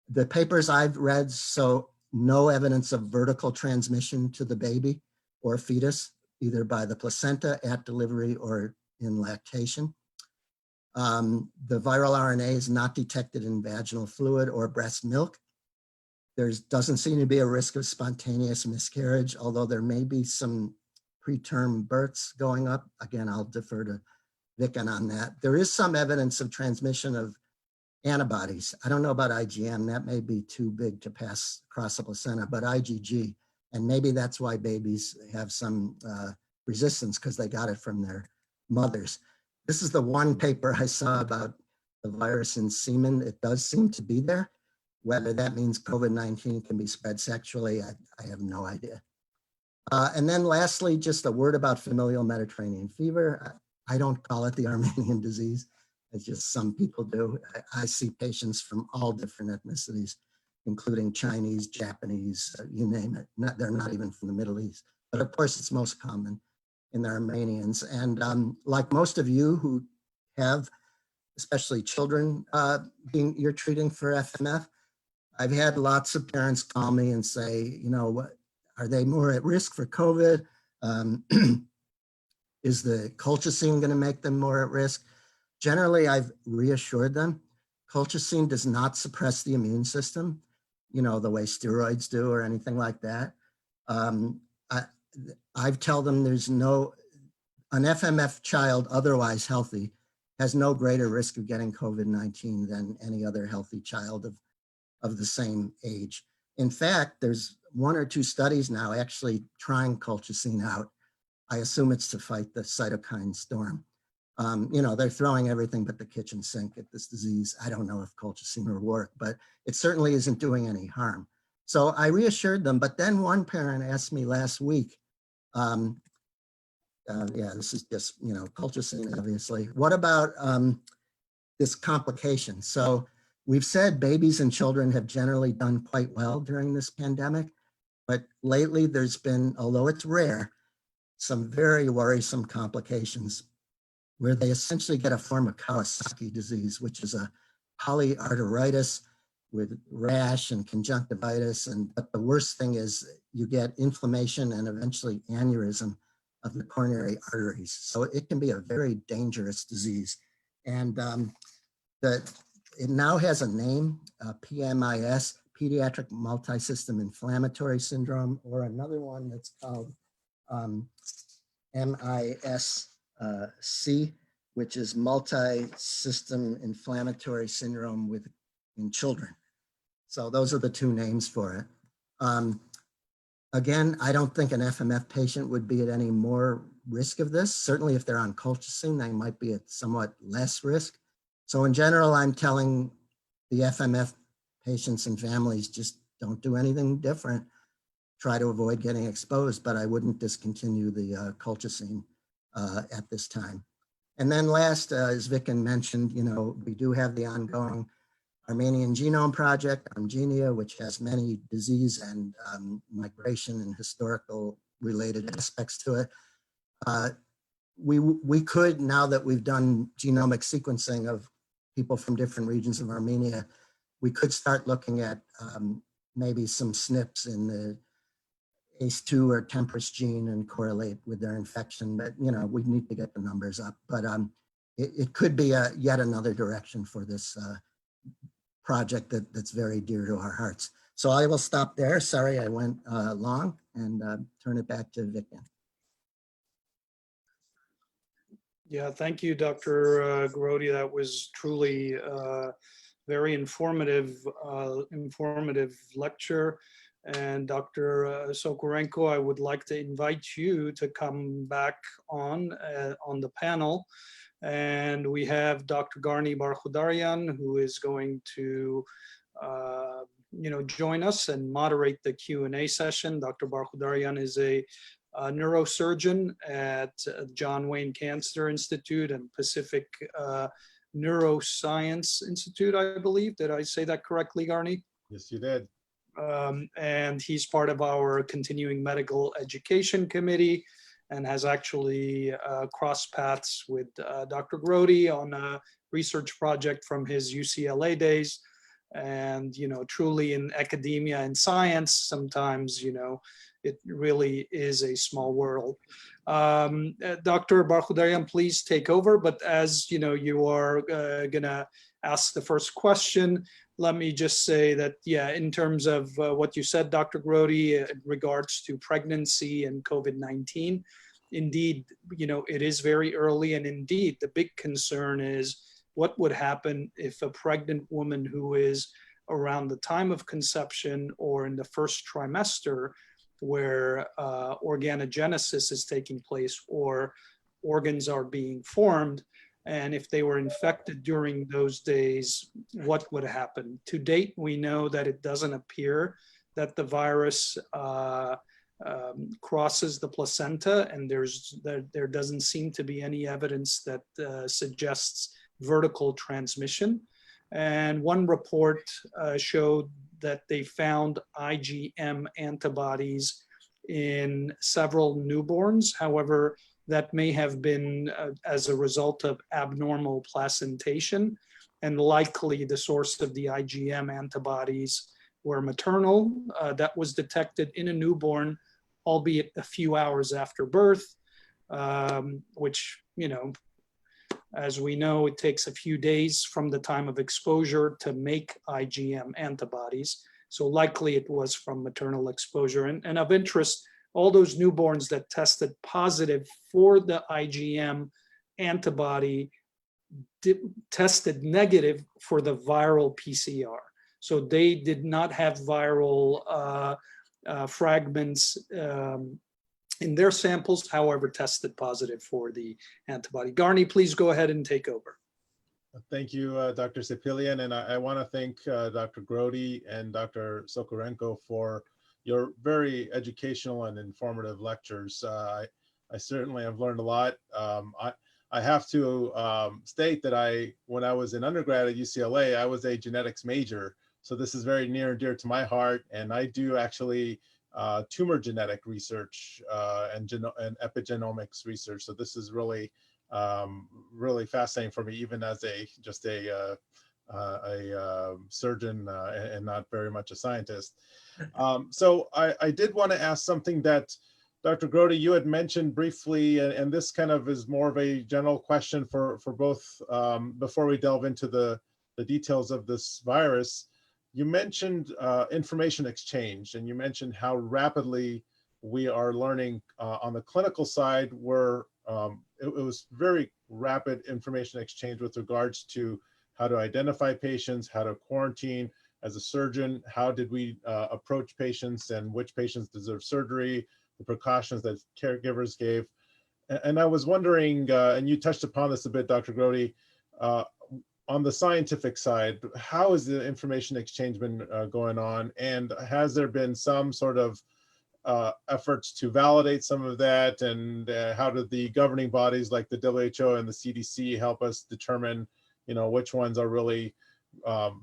The papers I've read, so no evidence of vertical transmission to the baby or fetus, either by the placenta at delivery or in lactation. The viral RNA is not detected in vaginal fluid or breast milk. There doesn't seem to be a risk of spontaneous miscarriage, although there may be some preterm births going up. Again, I'll defer to Vicken on that. There is some evidence of transmission of antibodies. I don't know about IgM, that may be too big to pass across the placenta, but IgG, and maybe that's why babies have some resistance, because they got it from their mothers. This is the one paper I saw about the virus in semen. It does seem to be there. Whether that means COVID-19 can be spread sexually, I have no idea. And then lastly, just a word about familial Mediterranean fever. I don't call it the Armenian disease. It's just some people do. I see patients from all different ethnicities, including Chinese, Japanese, you name it. They're not even from the Middle East. But of course, it's most common in the Armenians. And like most of you who have, especially children you're treating for FMF, I've had lots of parents call me and say, are they more at risk for COVID? Is the colchicine going to make them more at risk? Generally, I've reassured them. Colchicine does not suppress the immune system, the way steroids do or anything like that. I tell them an FMF child otherwise healthy has no greater risk of getting COVID-19 than any other healthy child of the same age. In fact, there's 1 or 2 studies now actually trying colchicine out. I assume it's to fight the cytokine storm. They're throwing everything but the kitchen sink at this disease. I don't know if colchicine will work, but it certainly isn't doing any harm. So I reassured them, but then one parent asked me last week, this is just, colchicine, obviously. What about this complication? So we've said babies and children have generally done quite well during this pandemic, but lately there's been, although it's rare, some very worrisome complications where they essentially get a form of Kawasaki disease, which is a polyarteritis with rash and conjunctivitis. But the worst thing is you get inflammation and eventually aneurysm of the coronary arteries. So it can be a very dangerous disease. And it now has a name, PMIS, Pediatric Multisystem Inflammatory Syndrome, or another one that's called MISC, which is Multisystem Inflammatory Syndrome in children. So those are the 2 names for it. Again, I don't think an FMF patient would be at any more risk of this. Certainly if they're on colchicine, they might be at somewhat less risk. So in general, I'm telling the FMF patients and families, just don't do anything different. Try to avoid getting exposed, but I wouldn't discontinue the colchicine at this time. And then last, as Vicken mentioned, we do have the ongoing Armenian Genome Project, Armenia, which has many disease and migration and historical related aspects to it. We could, now that we've done genomic sequencing of people from different regions of Armenia, we could start looking at maybe some SNPs in the ACE2 or temperance gene and correlate with their infection. But, we need to get the numbers up. But it could be yet another direction for this project that's very dear to our hearts. So I will stop there. Sorry, I went long, and turn it back to Vicken. Yeah, thank you, Dr. Grody. That was truly very informative lecture. And Dr. Sokurenko, I would like to invite you to come back on the panel. And we have Dr. Garni Barkhudarian, who is going to join us and moderate the Q&A session. Dr. Barkhudarian is a neurosurgeon at John Wayne Cancer Institute and Pacific Neuroscience Institute, I believe. Did I say that correctly, Garni? Yes, you did. And he's part of our continuing medical education committee and has actually crossed paths with Dr. Grody on a research project from his UCLA days. And, truly in academia and science, sometimes, it really is a small world. Dr. Barkhudarian, please take over. But as you are gonna ask the first question, let me just say that, yeah, in terms of what you said, Dr. Grody, in regards to pregnancy and COVID-19, indeed, it is very early. And indeed, the big concern is what would happen if a pregnant woman who is around the time of conception or in the first trimester, where organogenesis is taking place or organs are being formed, and if they were infected during those days, what would happen? To date, we know that it doesn't appear that the virus crosses the placenta, and there doesn't seem to be any evidence that suggests vertical transmission. And one report showed that they found IgM antibodies in several newborns. However, that may have been as a result of abnormal placentation, and likely the source of the IgM antibodies were maternal. That was detected in a newborn, albeit a few hours after birth, which, as we know, it takes a few days from the time of exposure to make IgM antibodies. So likely it was from maternal exposure. And of interest, all those newborns that tested positive for the IgM antibody tested negative for the viral PCR. So they did not have viral fragments in their samples, however, tested positive for the antibody. Garni, please go ahead and take over. Thank you, Dr. Sepilian. And I want to thank Dr. Grody and Dr. Sokurenko for your very educational and informative lectures. I certainly have learned a lot. I have to state that when I was in undergrad at UCLA, I was a genetics major. So this is very near and dear to my heart. And I do actually tumor genetic research and epigenomics research. So this is really, really fascinating for me, even as just a surgeon and not very much a scientist. So I did want to ask something that Dr. Grody, you had mentioned briefly, and this kind of is more of a general question for both before we delve into the details of this virus. You mentioned information exchange, and you mentioned how rapidly we are learning on the clinical side, where it was very rapid information exchange with regards to how to identify patients, how to quarantine, as a surgeon, how did we approach patients and which patients deserve surgery, the precautions that caregivers gave. And I was wondering, and you touched upon this a bit, Dr. Grody, on the scientific side, how has the information exchange been going on? And has there been some sort of efforts to validate some of that? And how did the governing bodies like the WHO and the CDC help us determine, which ones are really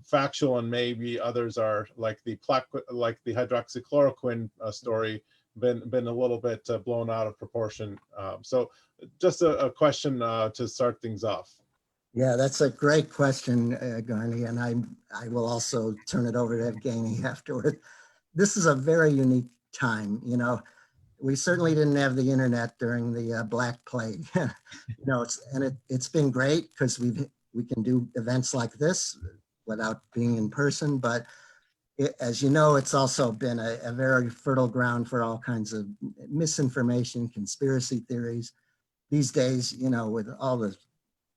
factual and maybe others are like the hydroxychloroquine story been a little bit blown out of proportion. So just a question to start things off. Yeah, that's a great question, Grody, and I will also turn it over to Evgeni afterward. This is a very unique time. We certainly didn't have the internet during the Black Plague. It's been great because we can do events like this without being in person, but as you know, it's also been a very fertile ground for all kinds of misinformation, conspiracy theories. These days, with all the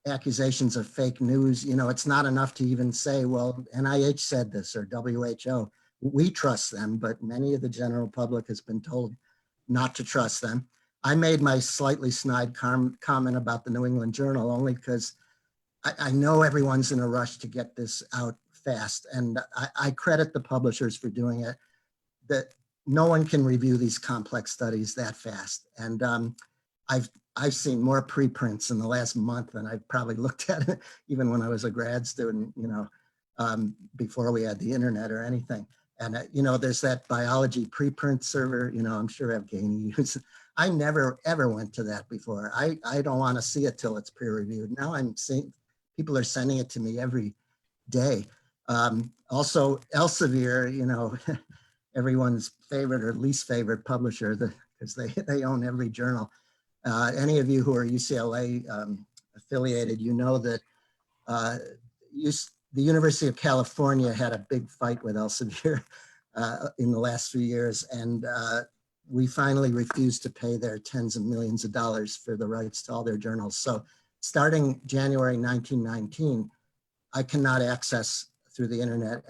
accusations of fake news, it's not enough to even say, well, NIH said this or WHO. We trust them, but many of the general public has been told not to trust them. I made my slightly snide comment about the New England Journal only because I know everyone's in a rush to get this out fast, and I credit the publishers for doing it. That no one can review these complex studies that fast, and I've seen more preprints in the last month than I've probably looked at it, even when I was a grad student, before we had the internet or anything. And there's that biology preprint server. I'm sure Evgeni uses. I never ever went to that before. I don't want to see it till it's peer reviewed. Now I'm seeing people are sending it to me every day. Also, Elsevier, everyone's favorite or least favorite publisher, because they own every journal. Any of you who are UCLA affiliated, that the University of California had a big fight with Elsevier in the last few years, and we finally refused to pay their tens of millions of dollars for the rights to all their journals. So starting January 1919, I cannot access through the internet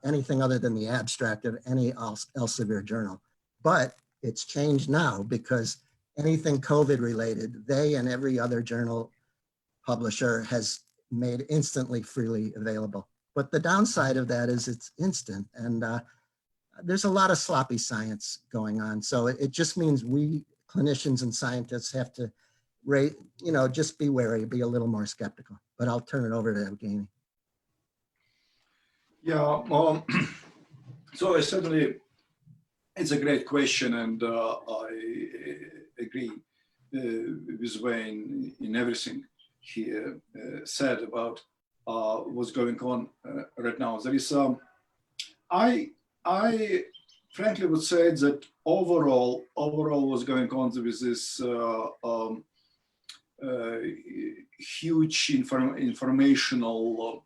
anything other than the abstract of any Elsevier journal. But it's changed now because anything COVID related, they and every other journal publisher has made instantly freely available. But the downside of that is it's instant, and there's a lot of sloppy science going on. So it just means we clinicians and scientists have to just be wary, be a little more skeptical. But I'll turn it over to Evgeni. Yeah, so certainly it's a great question, and I agree with Wayne in everything he said about what's going on right now. There is, I frankly would say that overall what's going on with this huge informational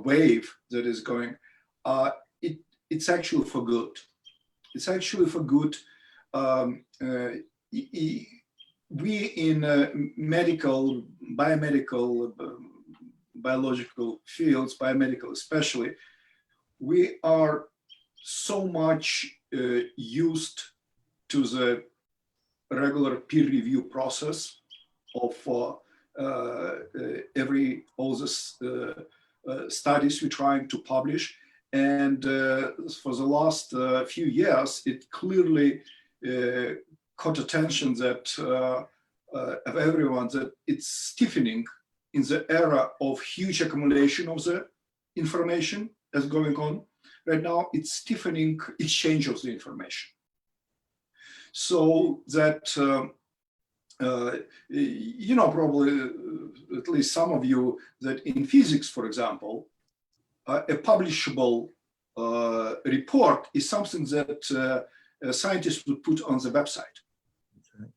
wave that is going, it's actually for good. It's actually for good. We in medical, biomedical, biological fields, biomedical especially, we are so much used to the regular peer review process of all this studies we're trying to publish. And for the last few years, it clearly caught attention that of everyone that it's stiffening in the era of huge accumulation of the information that's going on. Right now, it's stiffening exchange of the information. So that, probably at least some of you, that in physics, for example, a publishable report is something that scientists would put on the website. That's right.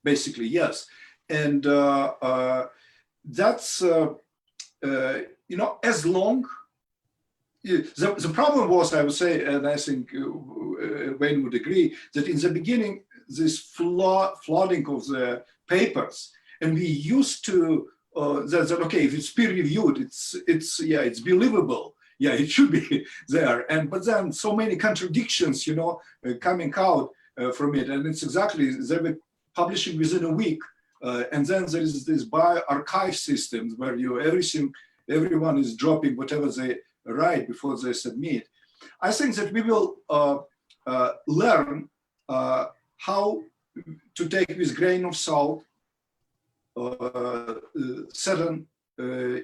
Basically, yes. And that's, as long, the problem was, I would say, and I think Wayne would agree, that in the beginning, this flooding of the papers, and we used to that okay, if it's peer reviewed, it's believable. Yeah, it should be there. But then so many contradictions, coming out from it, and it's exactly they were publishing within a week, and then there is this bioarchive system where everyone is dropping whatever they write before they submit. I think that we will learn how to take with grain of salt certain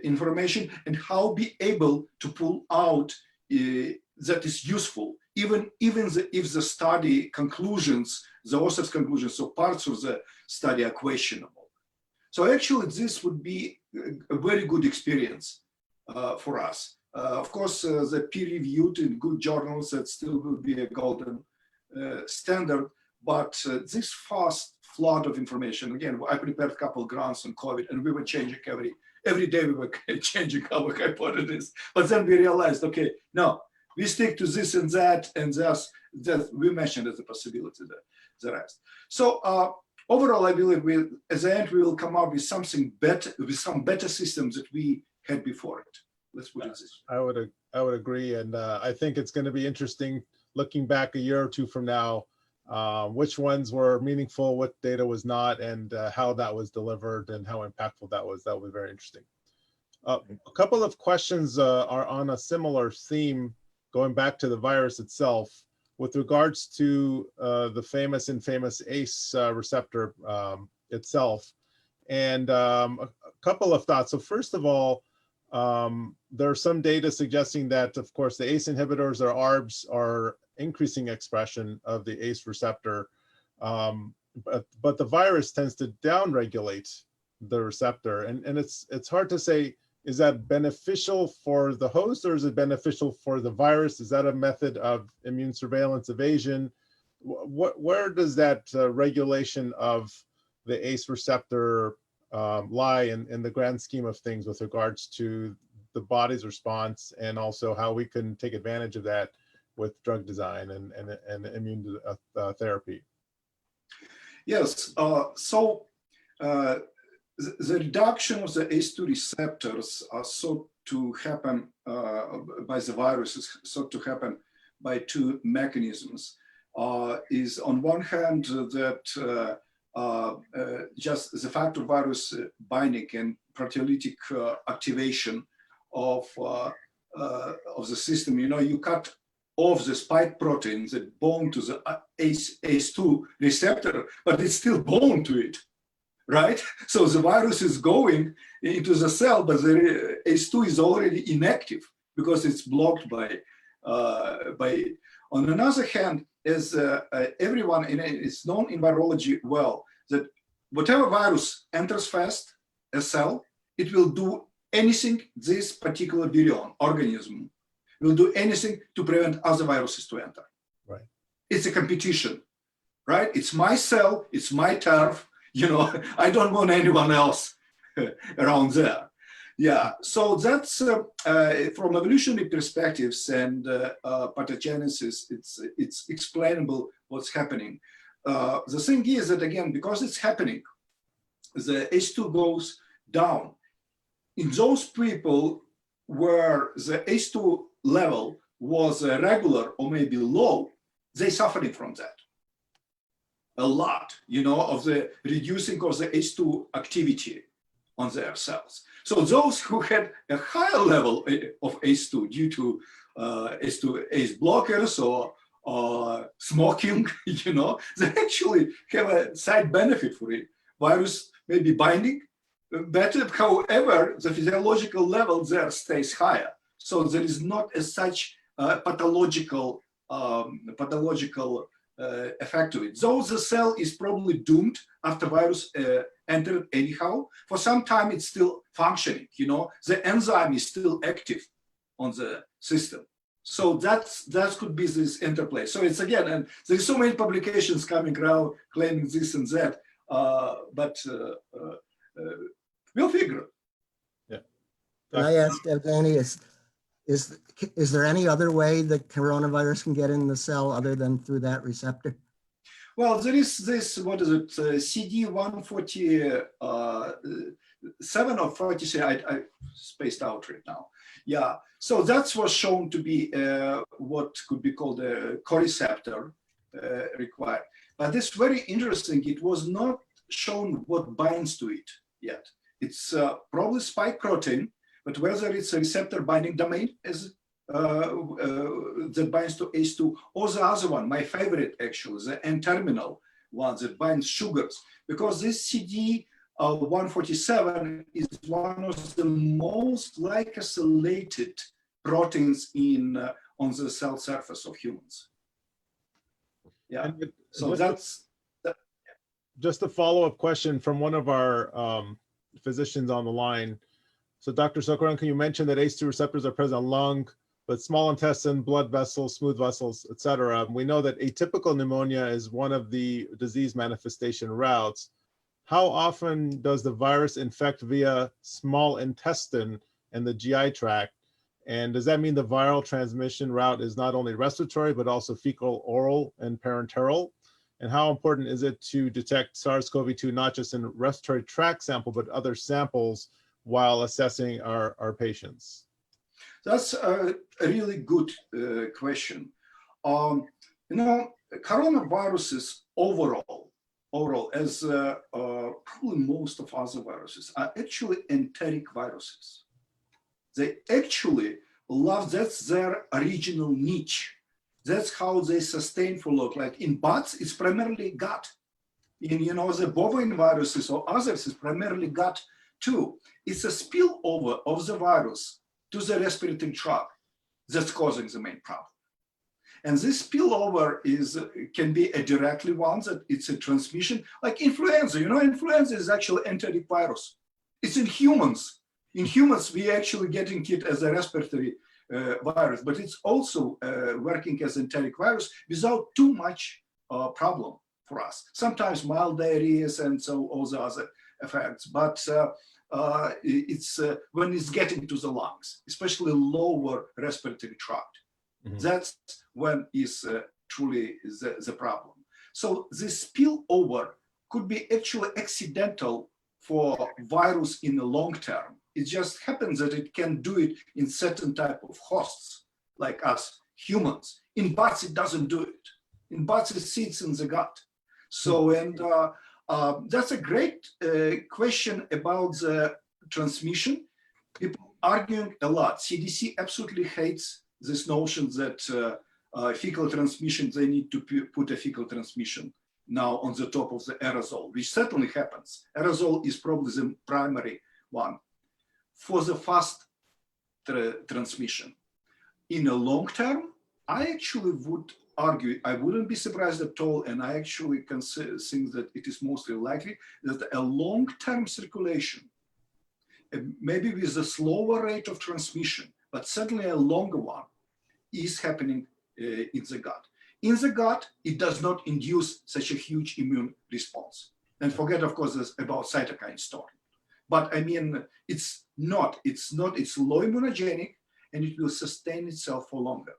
information and how be able to pull out that is useful, even if the study conclusions, the author's conclusions, so parts of the study are questionable. So actually, this would be a very good experience for us. Of course, the peer-reviewed in good journals, that still will be a golden standard, but this fast flood of information, again, I prepared a couple grants on COVID, and we were changing every day we were changing our hypothesis. But then we realized, okay, no, we stick to this and that that we mentioned as a possibility, the rest. So overall, I believe at the end, we will come up with something better, with some better systems that we had before it. Let's put it this way. I would agree. And I think it's going to be interesting looking back a year or two from now, which ones were meaningful, what data was not, and how that was delivered and how impactful that was. That will be very interesting. A couple of questions are on a similar theme, going back to the virus itself, with regards to the famous infamous ACE receptor itself. And a couple of thoughts. So first of all, there are some data suggesting that, of course, the ACE inhibitors or ARBs are increasing expression of the ACE receptor, but the virus tends to downregulate the receptor. And it's hard to say, is that beneficial for the host or is it beneficial for the virus? Is that a method of immune surveillance evasion? Where does that regulation of the ACE receptor lie in the grand scheme of things with regards to the body's response, and also how we can take advantage of that with drug design and immune therapy? Yes, so the reduction of the ACE2 receptors are thought to happen by the viruses, thought to happen by two mechanisms. Is on one hand that just the fact of virus binding and proteolytic activation of the system. You cut off the spike protein that bound to the ACE2 receptor, but it's still bound to it, right? So the virus is going into the cell, but the ACE2 is already inactive because it's blocked by it. On another hand, as everyone it's known in virology well, that whatever virus enters fast a cell, it will do anything this particular virion organism will do anything to prevent other viruses to enter. Right. It's a competition, right? It's my cell, it's my turf. I don't want anyone else around there. Yeah, so that's from evolutionary perspectives and pathogenesis, it's explainable what's happening. The thing is that, again, because it's happening, the ACE2 goes down. In those people where the ACE2 level was regular or maybe low, they suffering from that a lot, of the reducing of the ACE2 activity on their cells. So those who had a higher level of ACE2 due to ACE blockers or smoking, they actually have a side benefit for it. Virus may be binding better, however, the physiological level there stays higher. So there is not as such pathological effect to it. Though the cell is probably doomed after virus entered anyhow, for some time it's still functioning, the enzyme is still active on the system. So that could be this interplay. So it's again, and there's so many publications coming around claiming this and that, but we'll figure it. Yeah. Can I ask Evgeni, is there any other way the coronavirus can get in the cell other than through that receptor? Well, there is this, what is it, CD 147 or 43, I spaced out right now. Yeah, so that was shown to be what could be called a co-receptor required. But it's very interesting, it was not shown what binds to it yet. It's probably spike protein, but whether it's a receptor binding domain as that binds to ACE2, or the other one, my favorite actually, the N-terminal one that binds sugars, because this CD 147 is one of the most glycosylated proteins in on the cell surface of humans. Yeah, so that's just a follow-up question from one of our physicians on the line. So Dr. Sokurenko, you mentioned that ACE2 receptors are present on lung, but small intestine, blood vessels, smooth vessels, et cetera. We know that atypical pneumonia is one of the disease manifestation routes. How often does the virus infect via small intestine and the GI tract? And does that mean the viral transmission route is not only respiratory, but also fecal, oral, and parenteral? And how important is it to detect SARS-CoV-2, not just in respiratory tract sample, but other samples while assessing our patients? That's a really good question. Coronaviruses overall, as probably most of other viruses, are actually enteric viruses. They actually love, that's their original niche. That's how they sustain for long. Like in bats, it's primarily gut. In the bovine viruses or others, it's primarily gut too. It's a spillover of the virus to the respiratory tract that's causing the main problem. And this spillover can be a directly one, that it's a transmission, like influenza. Influenza is actually enteric virus. It's in humans. In humans, we're actually getting it as a respiratory virus, but it's also working as enteric virus without too much problem for us. Sometimes mild diarrheas and so all the other effects, but it's when it's getting to the lungs, especially lower respiratory tract. Mm-hmm. That's when is truly the problem. So this spillover could be actually accidental for virus in the long term. It just happens that it can do it in certain type of hosts, like us humans. In bats, it doesn't do it. In bats, it sits in the gut. So, and that's a great question about the transmission. People arguing a lot. CDC absolutely hates this notion that fecal transmission, they need to put a fecal transmission now on the top of the aerosol, which certainly happens. Aerosol is probably the primary one for the fast transmission. In a long term, I actually would argue, I wouldn't be surprised at all, and I actually think that it is mostly likely that a long-term circulation, maybe with a slower rate of transmission, but certainly a longer one, is happening in the gut. In the gut, it does not induce such a huge immune response. And forget, of course, about cytokine storm. But I mean, it's low immunogenic, and it will sustain itself for longer.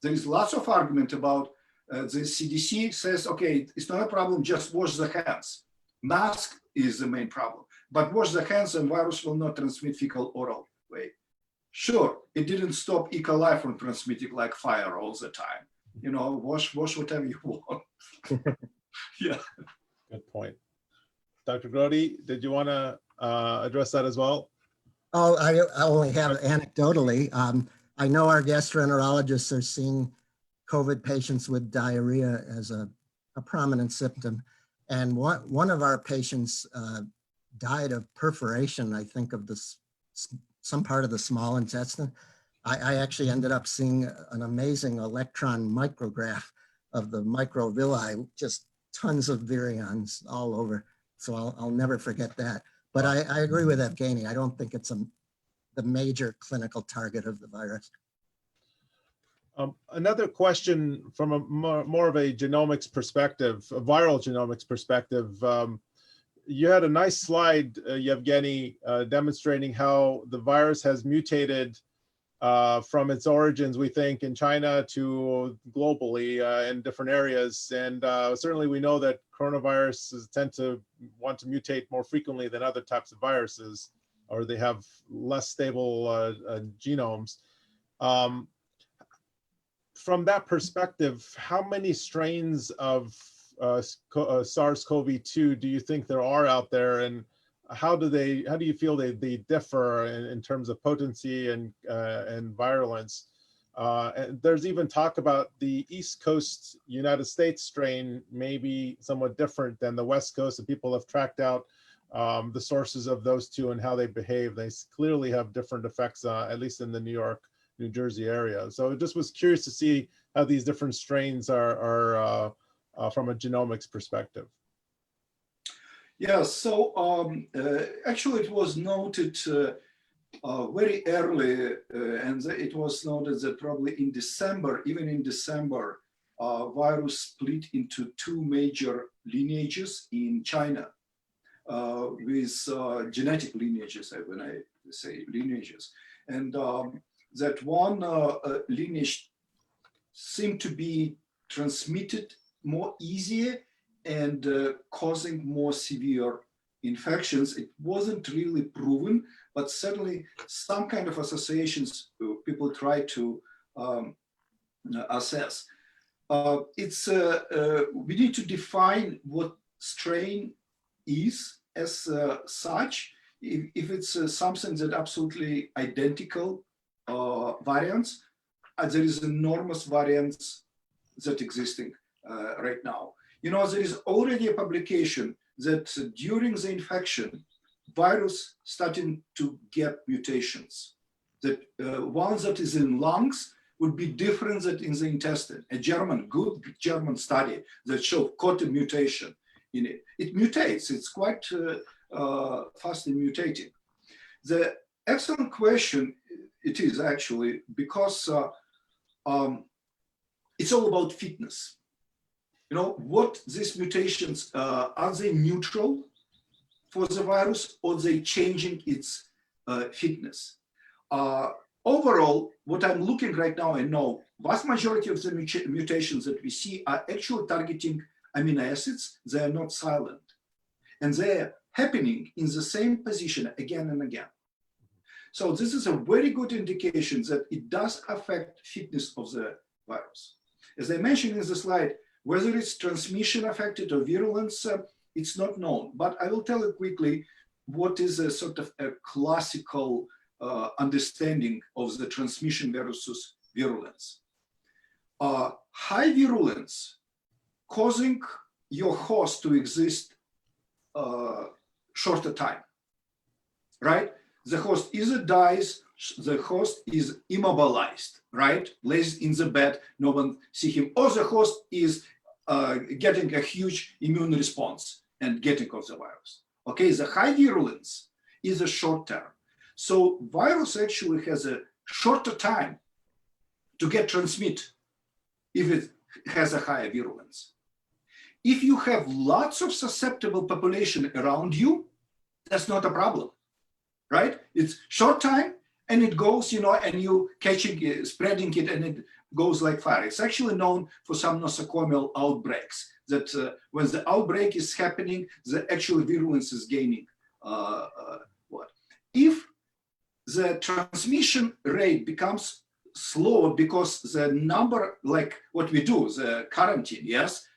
There is lots of argument about the CDC says, okay, it's not a problem, just wash the hands. Mask is the main problem, but wash the hands and virus will not transmit fecal oral way. Sure, it didn't stop E. coli from transmitting like fire all the time. Wash whatever you want. Yeah. Good point. Dr. Grody, did you want to address that as well? Oh, I only have anecdotally. I know our gastroenterologists are seeing COVID patients with diarrhea as a prominent symptom. And one of our patients died of perforation, I think, of some part of the small intestine. I actually ended up seeing an amazing electron micrograph of the microvilli, just tons of virions all over. So I'll never forget that. But I agree with Evgeni. I don't think it's the major clinical target of the virus. Another question from a more of a genomics perspective, a viral genomics perspective. You had a nice slide, Evgeni, demonstrating how the virus has mutated from its origins, we think, in China to globally in different areas. And certainly we know that coronaviruses tend to want to mutate more frequently than other types of viruses, or they have less stable genomes. From that perspective, how many strains of SARS-CoV-2 do you think there are out there, and how do you feel they differ in terms of potency and virulence? And there's even talk about the East Coast United States strain may be somewhat different than the West Coast, and people have tracked out the sources of those two and how they behave. They clearly have different effects, at least in the New York, New Jersey area. So I just was curious to see how these different strains are from a genomics perspective. Yeah, so actually it was noted very early, and it was noted that probably in December, even in December, virus split into two major lineages in China with genetic lineages, when I say lineages. And that one lineage seemed to be transmitted more easier and causing more severe infections. It wasn't really proven, but certainly some kind of associations people try to assess. We need to define what strain is as such. If it's something that absolutely identical variants, there is enormous variance that existing right now. You know, there is already a publication that during the infection, virus starting to get mutations. That one that is in lungs would be different than in the intestine. A good German study that showed caught a mutation in it. It mutates, it's quite fastly mutating. The excellent question it is actually, because it's all about fitness. You know, what these mutations, are they neutral for the virus, or they changing its fitness? Overall, what I'm looking right now, I know vast majority of the mutations that we see are actually targeting amino acids. They are not silent. And they're happening in the same position again and again. So this is a very good indication that it does affect fitness of the virus. As I mentioned in the slide, whether it's transmission affected or virulence, it's not known. But I will tell you quickly what is a sort of a classical understanding of the transmission versus virulence. High virulence causing your host to exist shorter time, right? The host either dies, the host is immobilized, right? Lays in the bed, no one see him, or the host is getting a huge immune response and getting of the virus. Okay, the high virulence is a short term. So virus actually has a shorter time to get transmit if it has a higher virulence. If you have lots of susceptible population around you, that's not a problem, right? It's short time and it goes, you know, and you catching it, spreading it, and it goes like fire. It's actually known for some nosocomial outbreaks that when the outbreak is happening, the actual virulence is gaining. If the transmission rate becomes slower because the number, like what we do, the quarantine, yes,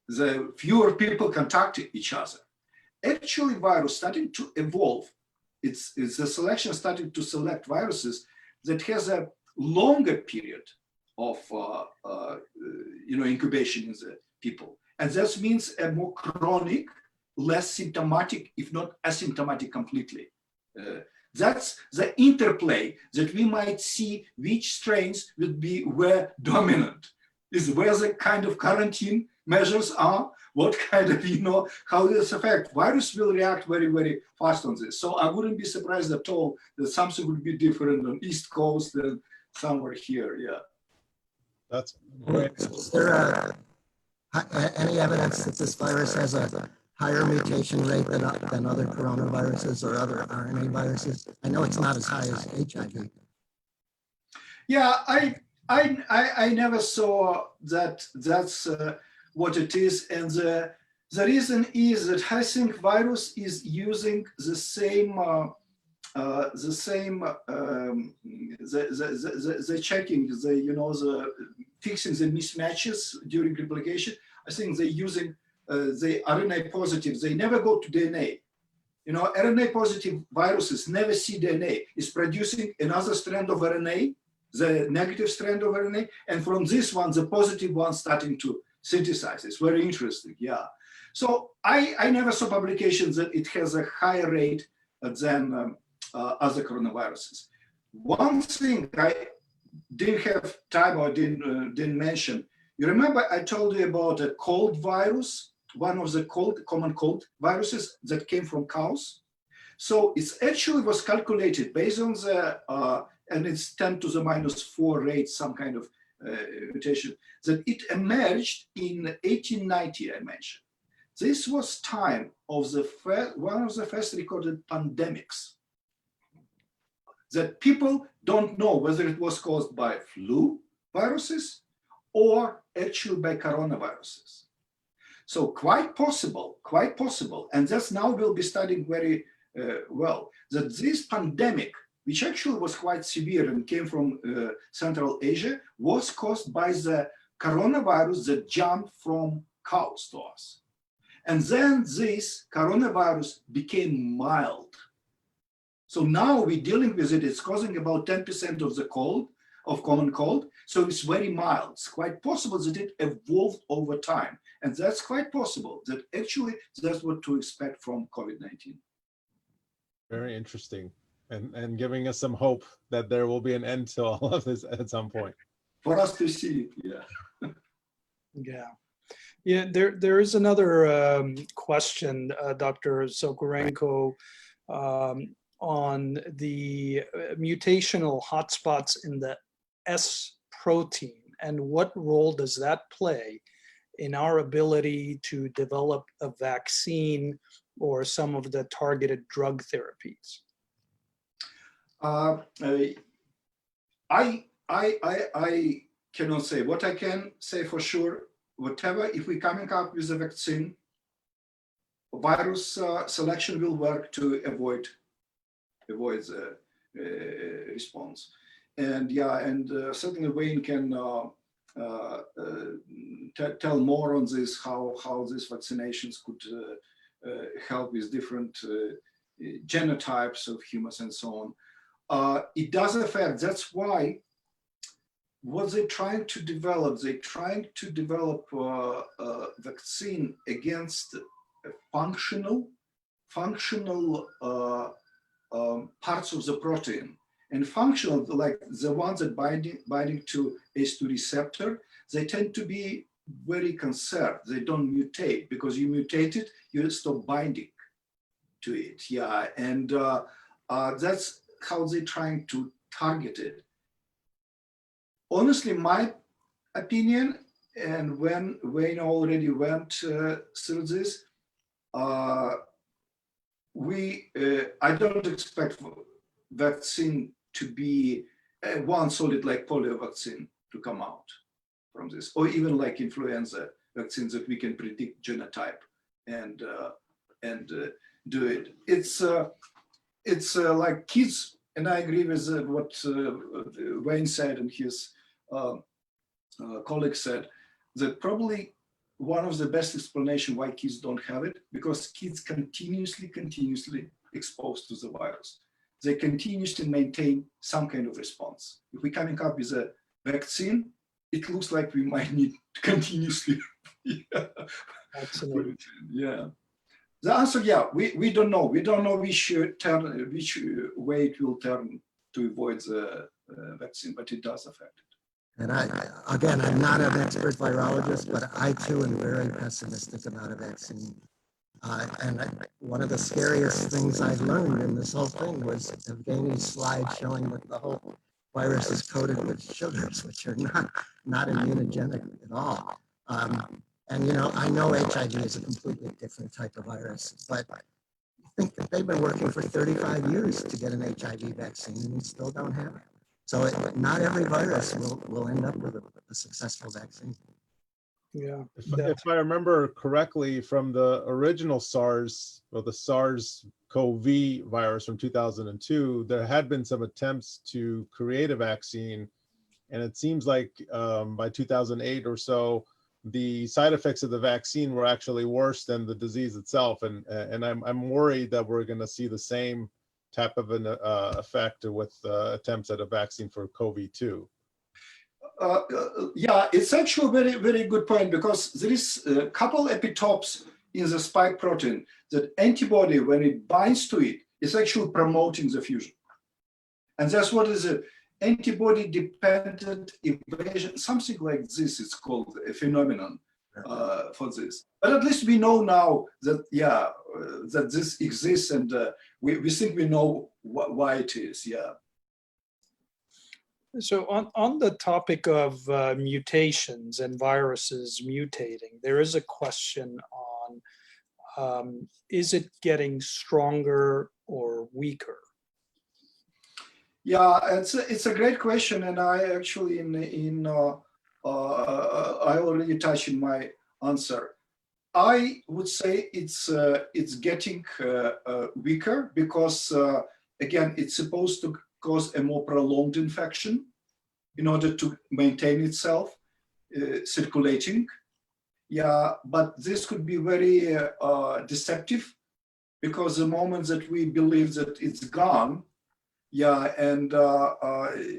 the fewer people contact each other. Actually, virus starting to evolve. It's the selection starting to select viruses that has a longer period of incubation in the people, and that means a more chronic, less symptomatic, if not asymptomatic completely. That's the interplay that we might see which strains would be where dominant. Is where the kind of quarantine measures are, what kind of, how this affect. Virus will react very, very fast on this. So I wouldn't be surprised at all that something would be different on East Coast than somewhere here, yeah. That's great. Is there any evidence that this virus has a higher mutation rate than other coronaviruses or other RNA viruses? I know it's not as high as HIV. Yeah, I never saw that that's what it is. And the reason is that I think virus is using the same the checking, the fixing the mismatches during replication. I think they're using the RNA positive. They never go to DNA. RNA positive viruses never see DNA. It's producing another strand of RNA, the negative strand of RNA, and from this one, the positive one starting to synthesize. It's very interesting, yeah. So I never saw publications that it has a higher rate than other coronaviruses. One thing I didn't have time or didn't mention, you remember I told you about a cold virus, one of the common cold viruses that came from cows. So it's actually was calculated based on the, and it's 10 to the -4 rate, some kind of mutation, that it emerged in 1890, I mentioned. This was time of the one of the first recorded pandemics that people don't know whether it was caused by flu viruses or actually by coronaviruses. So quite possible, and that's now we'll be studying very well, that this pandemic, which actually was quite severe and came from Central Asia, was caused by the coronavirus that jumped from cows to us. And then this coronavirus became mild. So now we're dealing with it, it's causing about 10% of the cold, of common cold. So it's very mild. It's quite possible that it evolved over time. And that's quite possible that actually that's what to expect from COVID-19. Very interesting. And giving us some hope that there will be an end to all of this at some point. For us to see, yeah. Yeah, there is another question, Dr. Sokurenko, on the mutational hotspots in the S protein, and what role does that play in our ability to develop a vaccine or some of the targeted drug therapies? I cannot say. What I can say for sure, whatever, if we're coming up with a vaccine, virus selection will work to avoid the response. And yeah, and certainly Wayne can tell more on this, how these vaccinations could help with different genotypes of humans and so on. It does affect, that's why what they're trying to develop, a vaccine against functional parts of the protein. And functional, like the ones that binding to ACE2 receptor, they tend to be very conserved. They don't mutate, because you mutate it, you stop binding to it. Yeah, and that's how they're trying to target it. Honestly, my opinion, and when Wayne already went through this, I don't expect vaccine to be one solid like polio vaccine to come out from this, or even like influenza vaccines that we can predict genotype and do it. It's like kids, and I agree with what Wayne said and his colleague said, that probably one of the best explanation why kids don't have it, because kids continuously exposed to the virus. They continuously maintain some kind of response. If we're coming up with a vaccine, it looks like we might need continuously. Yeah. Absolutely. Yeah. The answer, yeah, we don't know. We don't know which way it will turn to avoid the vaccine, but it does affect it. And again, I'm not an expert virologist, but I too am very pessimistic about a vaccine. One of the scariest things I've learned in this whole thing was Evgeni's slide showing that the whole virus is coated with sugars, which are not immunogenic at all. And I know HIV is a completely different type of virus, but I think that they've been working for 35 years to get an HIV vaccine, and we still don't have it. So not every virus will end up with a successful vaccine. Yeah. If I remember correctly from the original SARS, or the SARS-CoV virus from 2002, there had been some attempts to create a vaccine. And it seems like by 2008 or so, the side effects of the vaccine were actually worse than the disease itself. And I'm worried that we're going to see the same type of an effect with attempts at a vaccine for COVID-2. Yeah, it's actually a very, very good point, because there is a couple epitopes in the spike protein that antibody, when it binds to it, is actually promoting the fusion. And that's what is it. Antibody-dependent evasion, something like this. It's called a phenomenon for this. But at least we know now that, yeah, that this exists, and we think we know why it is. Yeah. So on the topic of mutations and viruses mutating, there is a question on is it getting stronger or weaker? Yeah, it's a great question, and I actually I already touched in my answer. I would say it's getting weaker because again, it's supposed to cause a more prolonged infection in order to maintain itself circulating. Yeah, but this could be very deceptive, because the moment that we believe that it's gone, yeah, and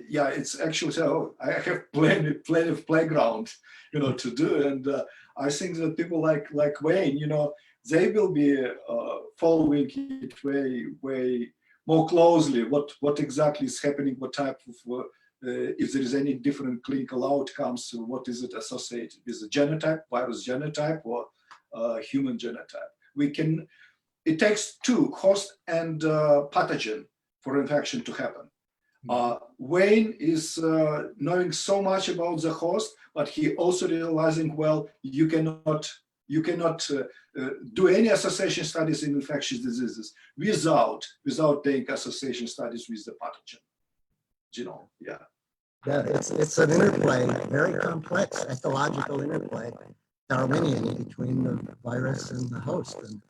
yeah, it's actually, so I have plenty of playground, to do, and I think that people like Wayne, they will be following it way more closely. What exactly is happening? What type of if there is any different clinical outcomes? What is it associated with the genotype, virus genotype, or human genotype? It takes two, host and pathogen, for infection to happen. Wayne is knowing so much about the host, but he also realizing, well, you cannot do any association studies in infectious diseases without doing association studies with the pathogen genome. Yeah. Yeah, it's an interplay, very complex ecological interplay, Darwinian, between the virus and the host. And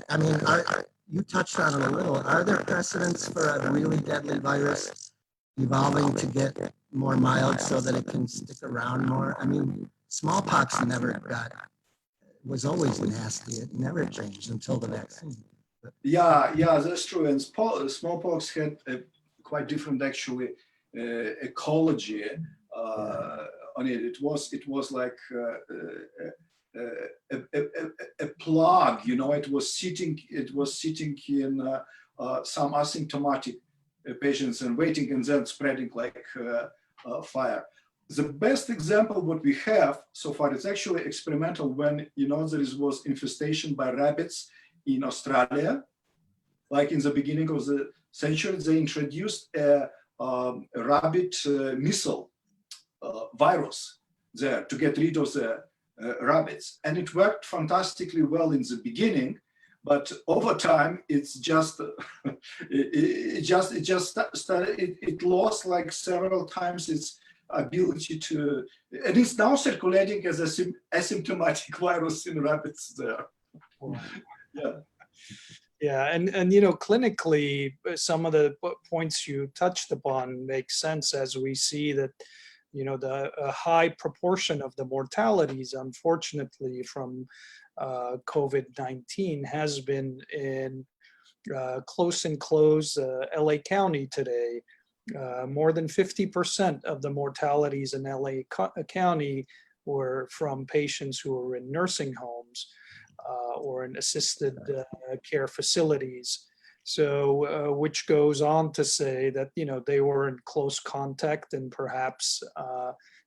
I mean, you touched on it a little. Are there precedents for a really deadly virus evolving to get more mild so that it can stick around more? I mean, smallpox was always nasty. It never changed until the vaccine. Yeah, that's true. And smallpox had a quite different, actually, ecology on it. It was like a plug, it was sitting in some asymptomatic patients and waiting, and then spreading like fire. The best example what we have so far is actually experimental, when there was infestation by rabbits in Australia. Like in the beginning of the century, they introduced a rabbit missile virus there to get rid of the rabbits, and it worked fantastically well in the beginning, but over time it lost like several times its ability to, and it's now circulating as an asymptomatic virus in rabbits there. Wow. Yeah. Yeah, and clinically, some of the points you touched upon make sense, as we see that a high proportion of the mortalities, unfortunately, from COVID-19 has been in close enclosed LA County today. More than 50% of the mortalities in LA County were from patients who were in nursing homes or in assisted care facilities. So, which goes on to say that, they were in close contact, and perhaps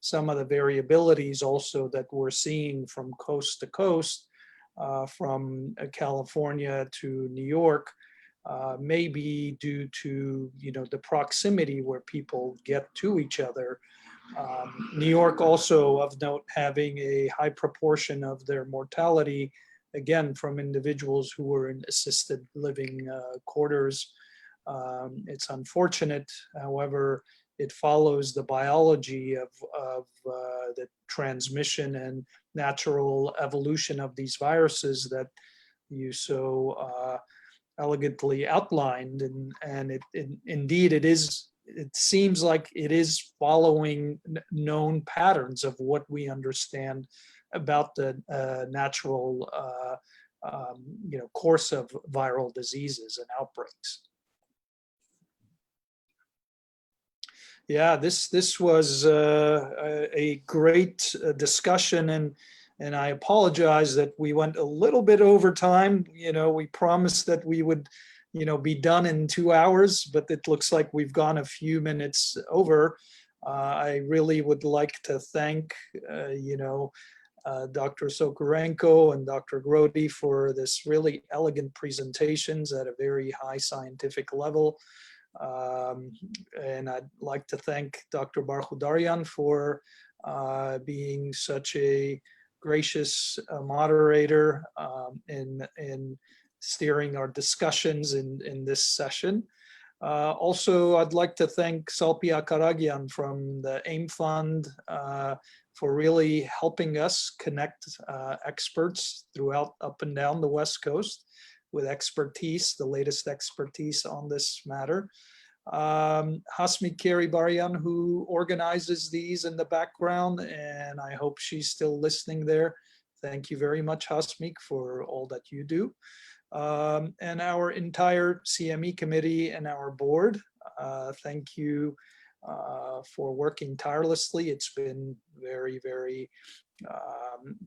some of the variabilities also that we're seeing from coast to coast, from California to New York, may be due to, the proximity where people get to each other. New York also, of note, having a high proportion of their mortality, again, from individuals who were in assisted living quarters. It's unfortunate. However, it follows the biology of the transmission and natural evolution of these viruses that you so elegantly outlined, and indeed it seems like it is following known patterns of what we understand about the natural course of viral diseases and outbreaks. Yeah, this was a great discussion, and I apologize that we went a little bit over time. We promised that we would, be done in 2 hours, but it looks like we've gone a few minutes over. I really would like to thank, Dr. Sokurenko and Dr. Grody for this really elegant presentations at a very high scientific level. And I'd like to thank Dr. Barkhoudaryan for being such a gracious moderator in steering our discussions in this session. Also, I'd like to thank Salpia Karagyan from the AIM Fund for really helping us connect experts throughout up and down the West Coast with expertise, the latest expertise on this matter. Hasmi Keribarian, who organizes these in the background, and I hope she's still listening there. Thank you very much, Hasmi, for all that you do. And our entire CME committee and our board, thank you for working tirelessly. It's been very, very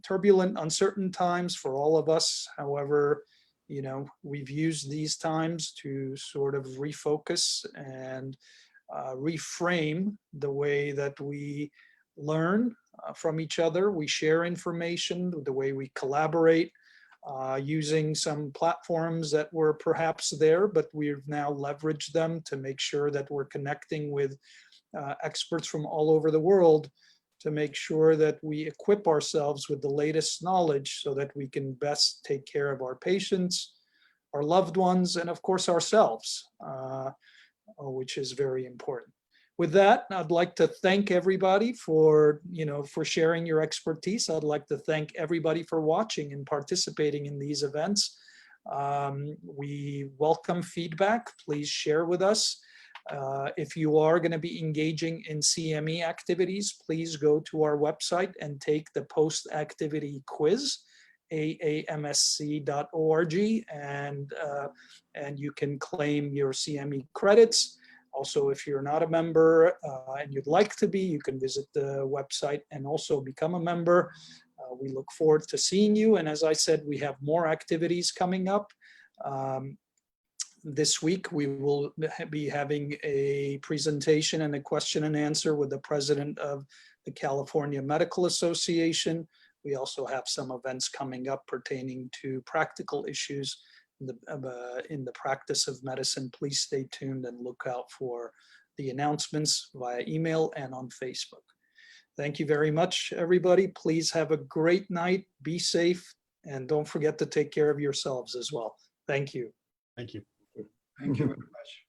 turbulent, uncertain times for all of us. However, we've used these times to sort of refocus and reframe the way that we learn from each other. We share information, the way we collaborate, using some platforms that were perhaps there, but we've now leveraged them to make sure that we're connecting with experts from all over the world to make sure that we equip ourselves with the latest knowledge so that we can best take care of our patients, our loved ones, and of course ourselves, which is very important. With that, I'd like to thank everybody for sharing your expertise. I'd like to thank everybody for watching and participating in these events. We welcome feedback. Please share with us. If you are going to be engaging in CME activities, please go to our website and take the post-activity quiz, aamsc.org, and you can claim your CME credits. Also, if you're not a member and you'd like to be, you can visit the website and also become a member. We look forward to seeing you. And as I said, we have more activities coming up. This week, we will be having a presentation and a question and answer with the president of the California Medical Association. We also have some events coming up pertaining to practical issues in the practice of medicine. Please stay tuned and look out for the announcements via email and on Facebook. Thank you very much, everybody. Please have a great night. Be safe, and don't forget to take care of yourselves as well. Thank you. Thank you. Thank you very much.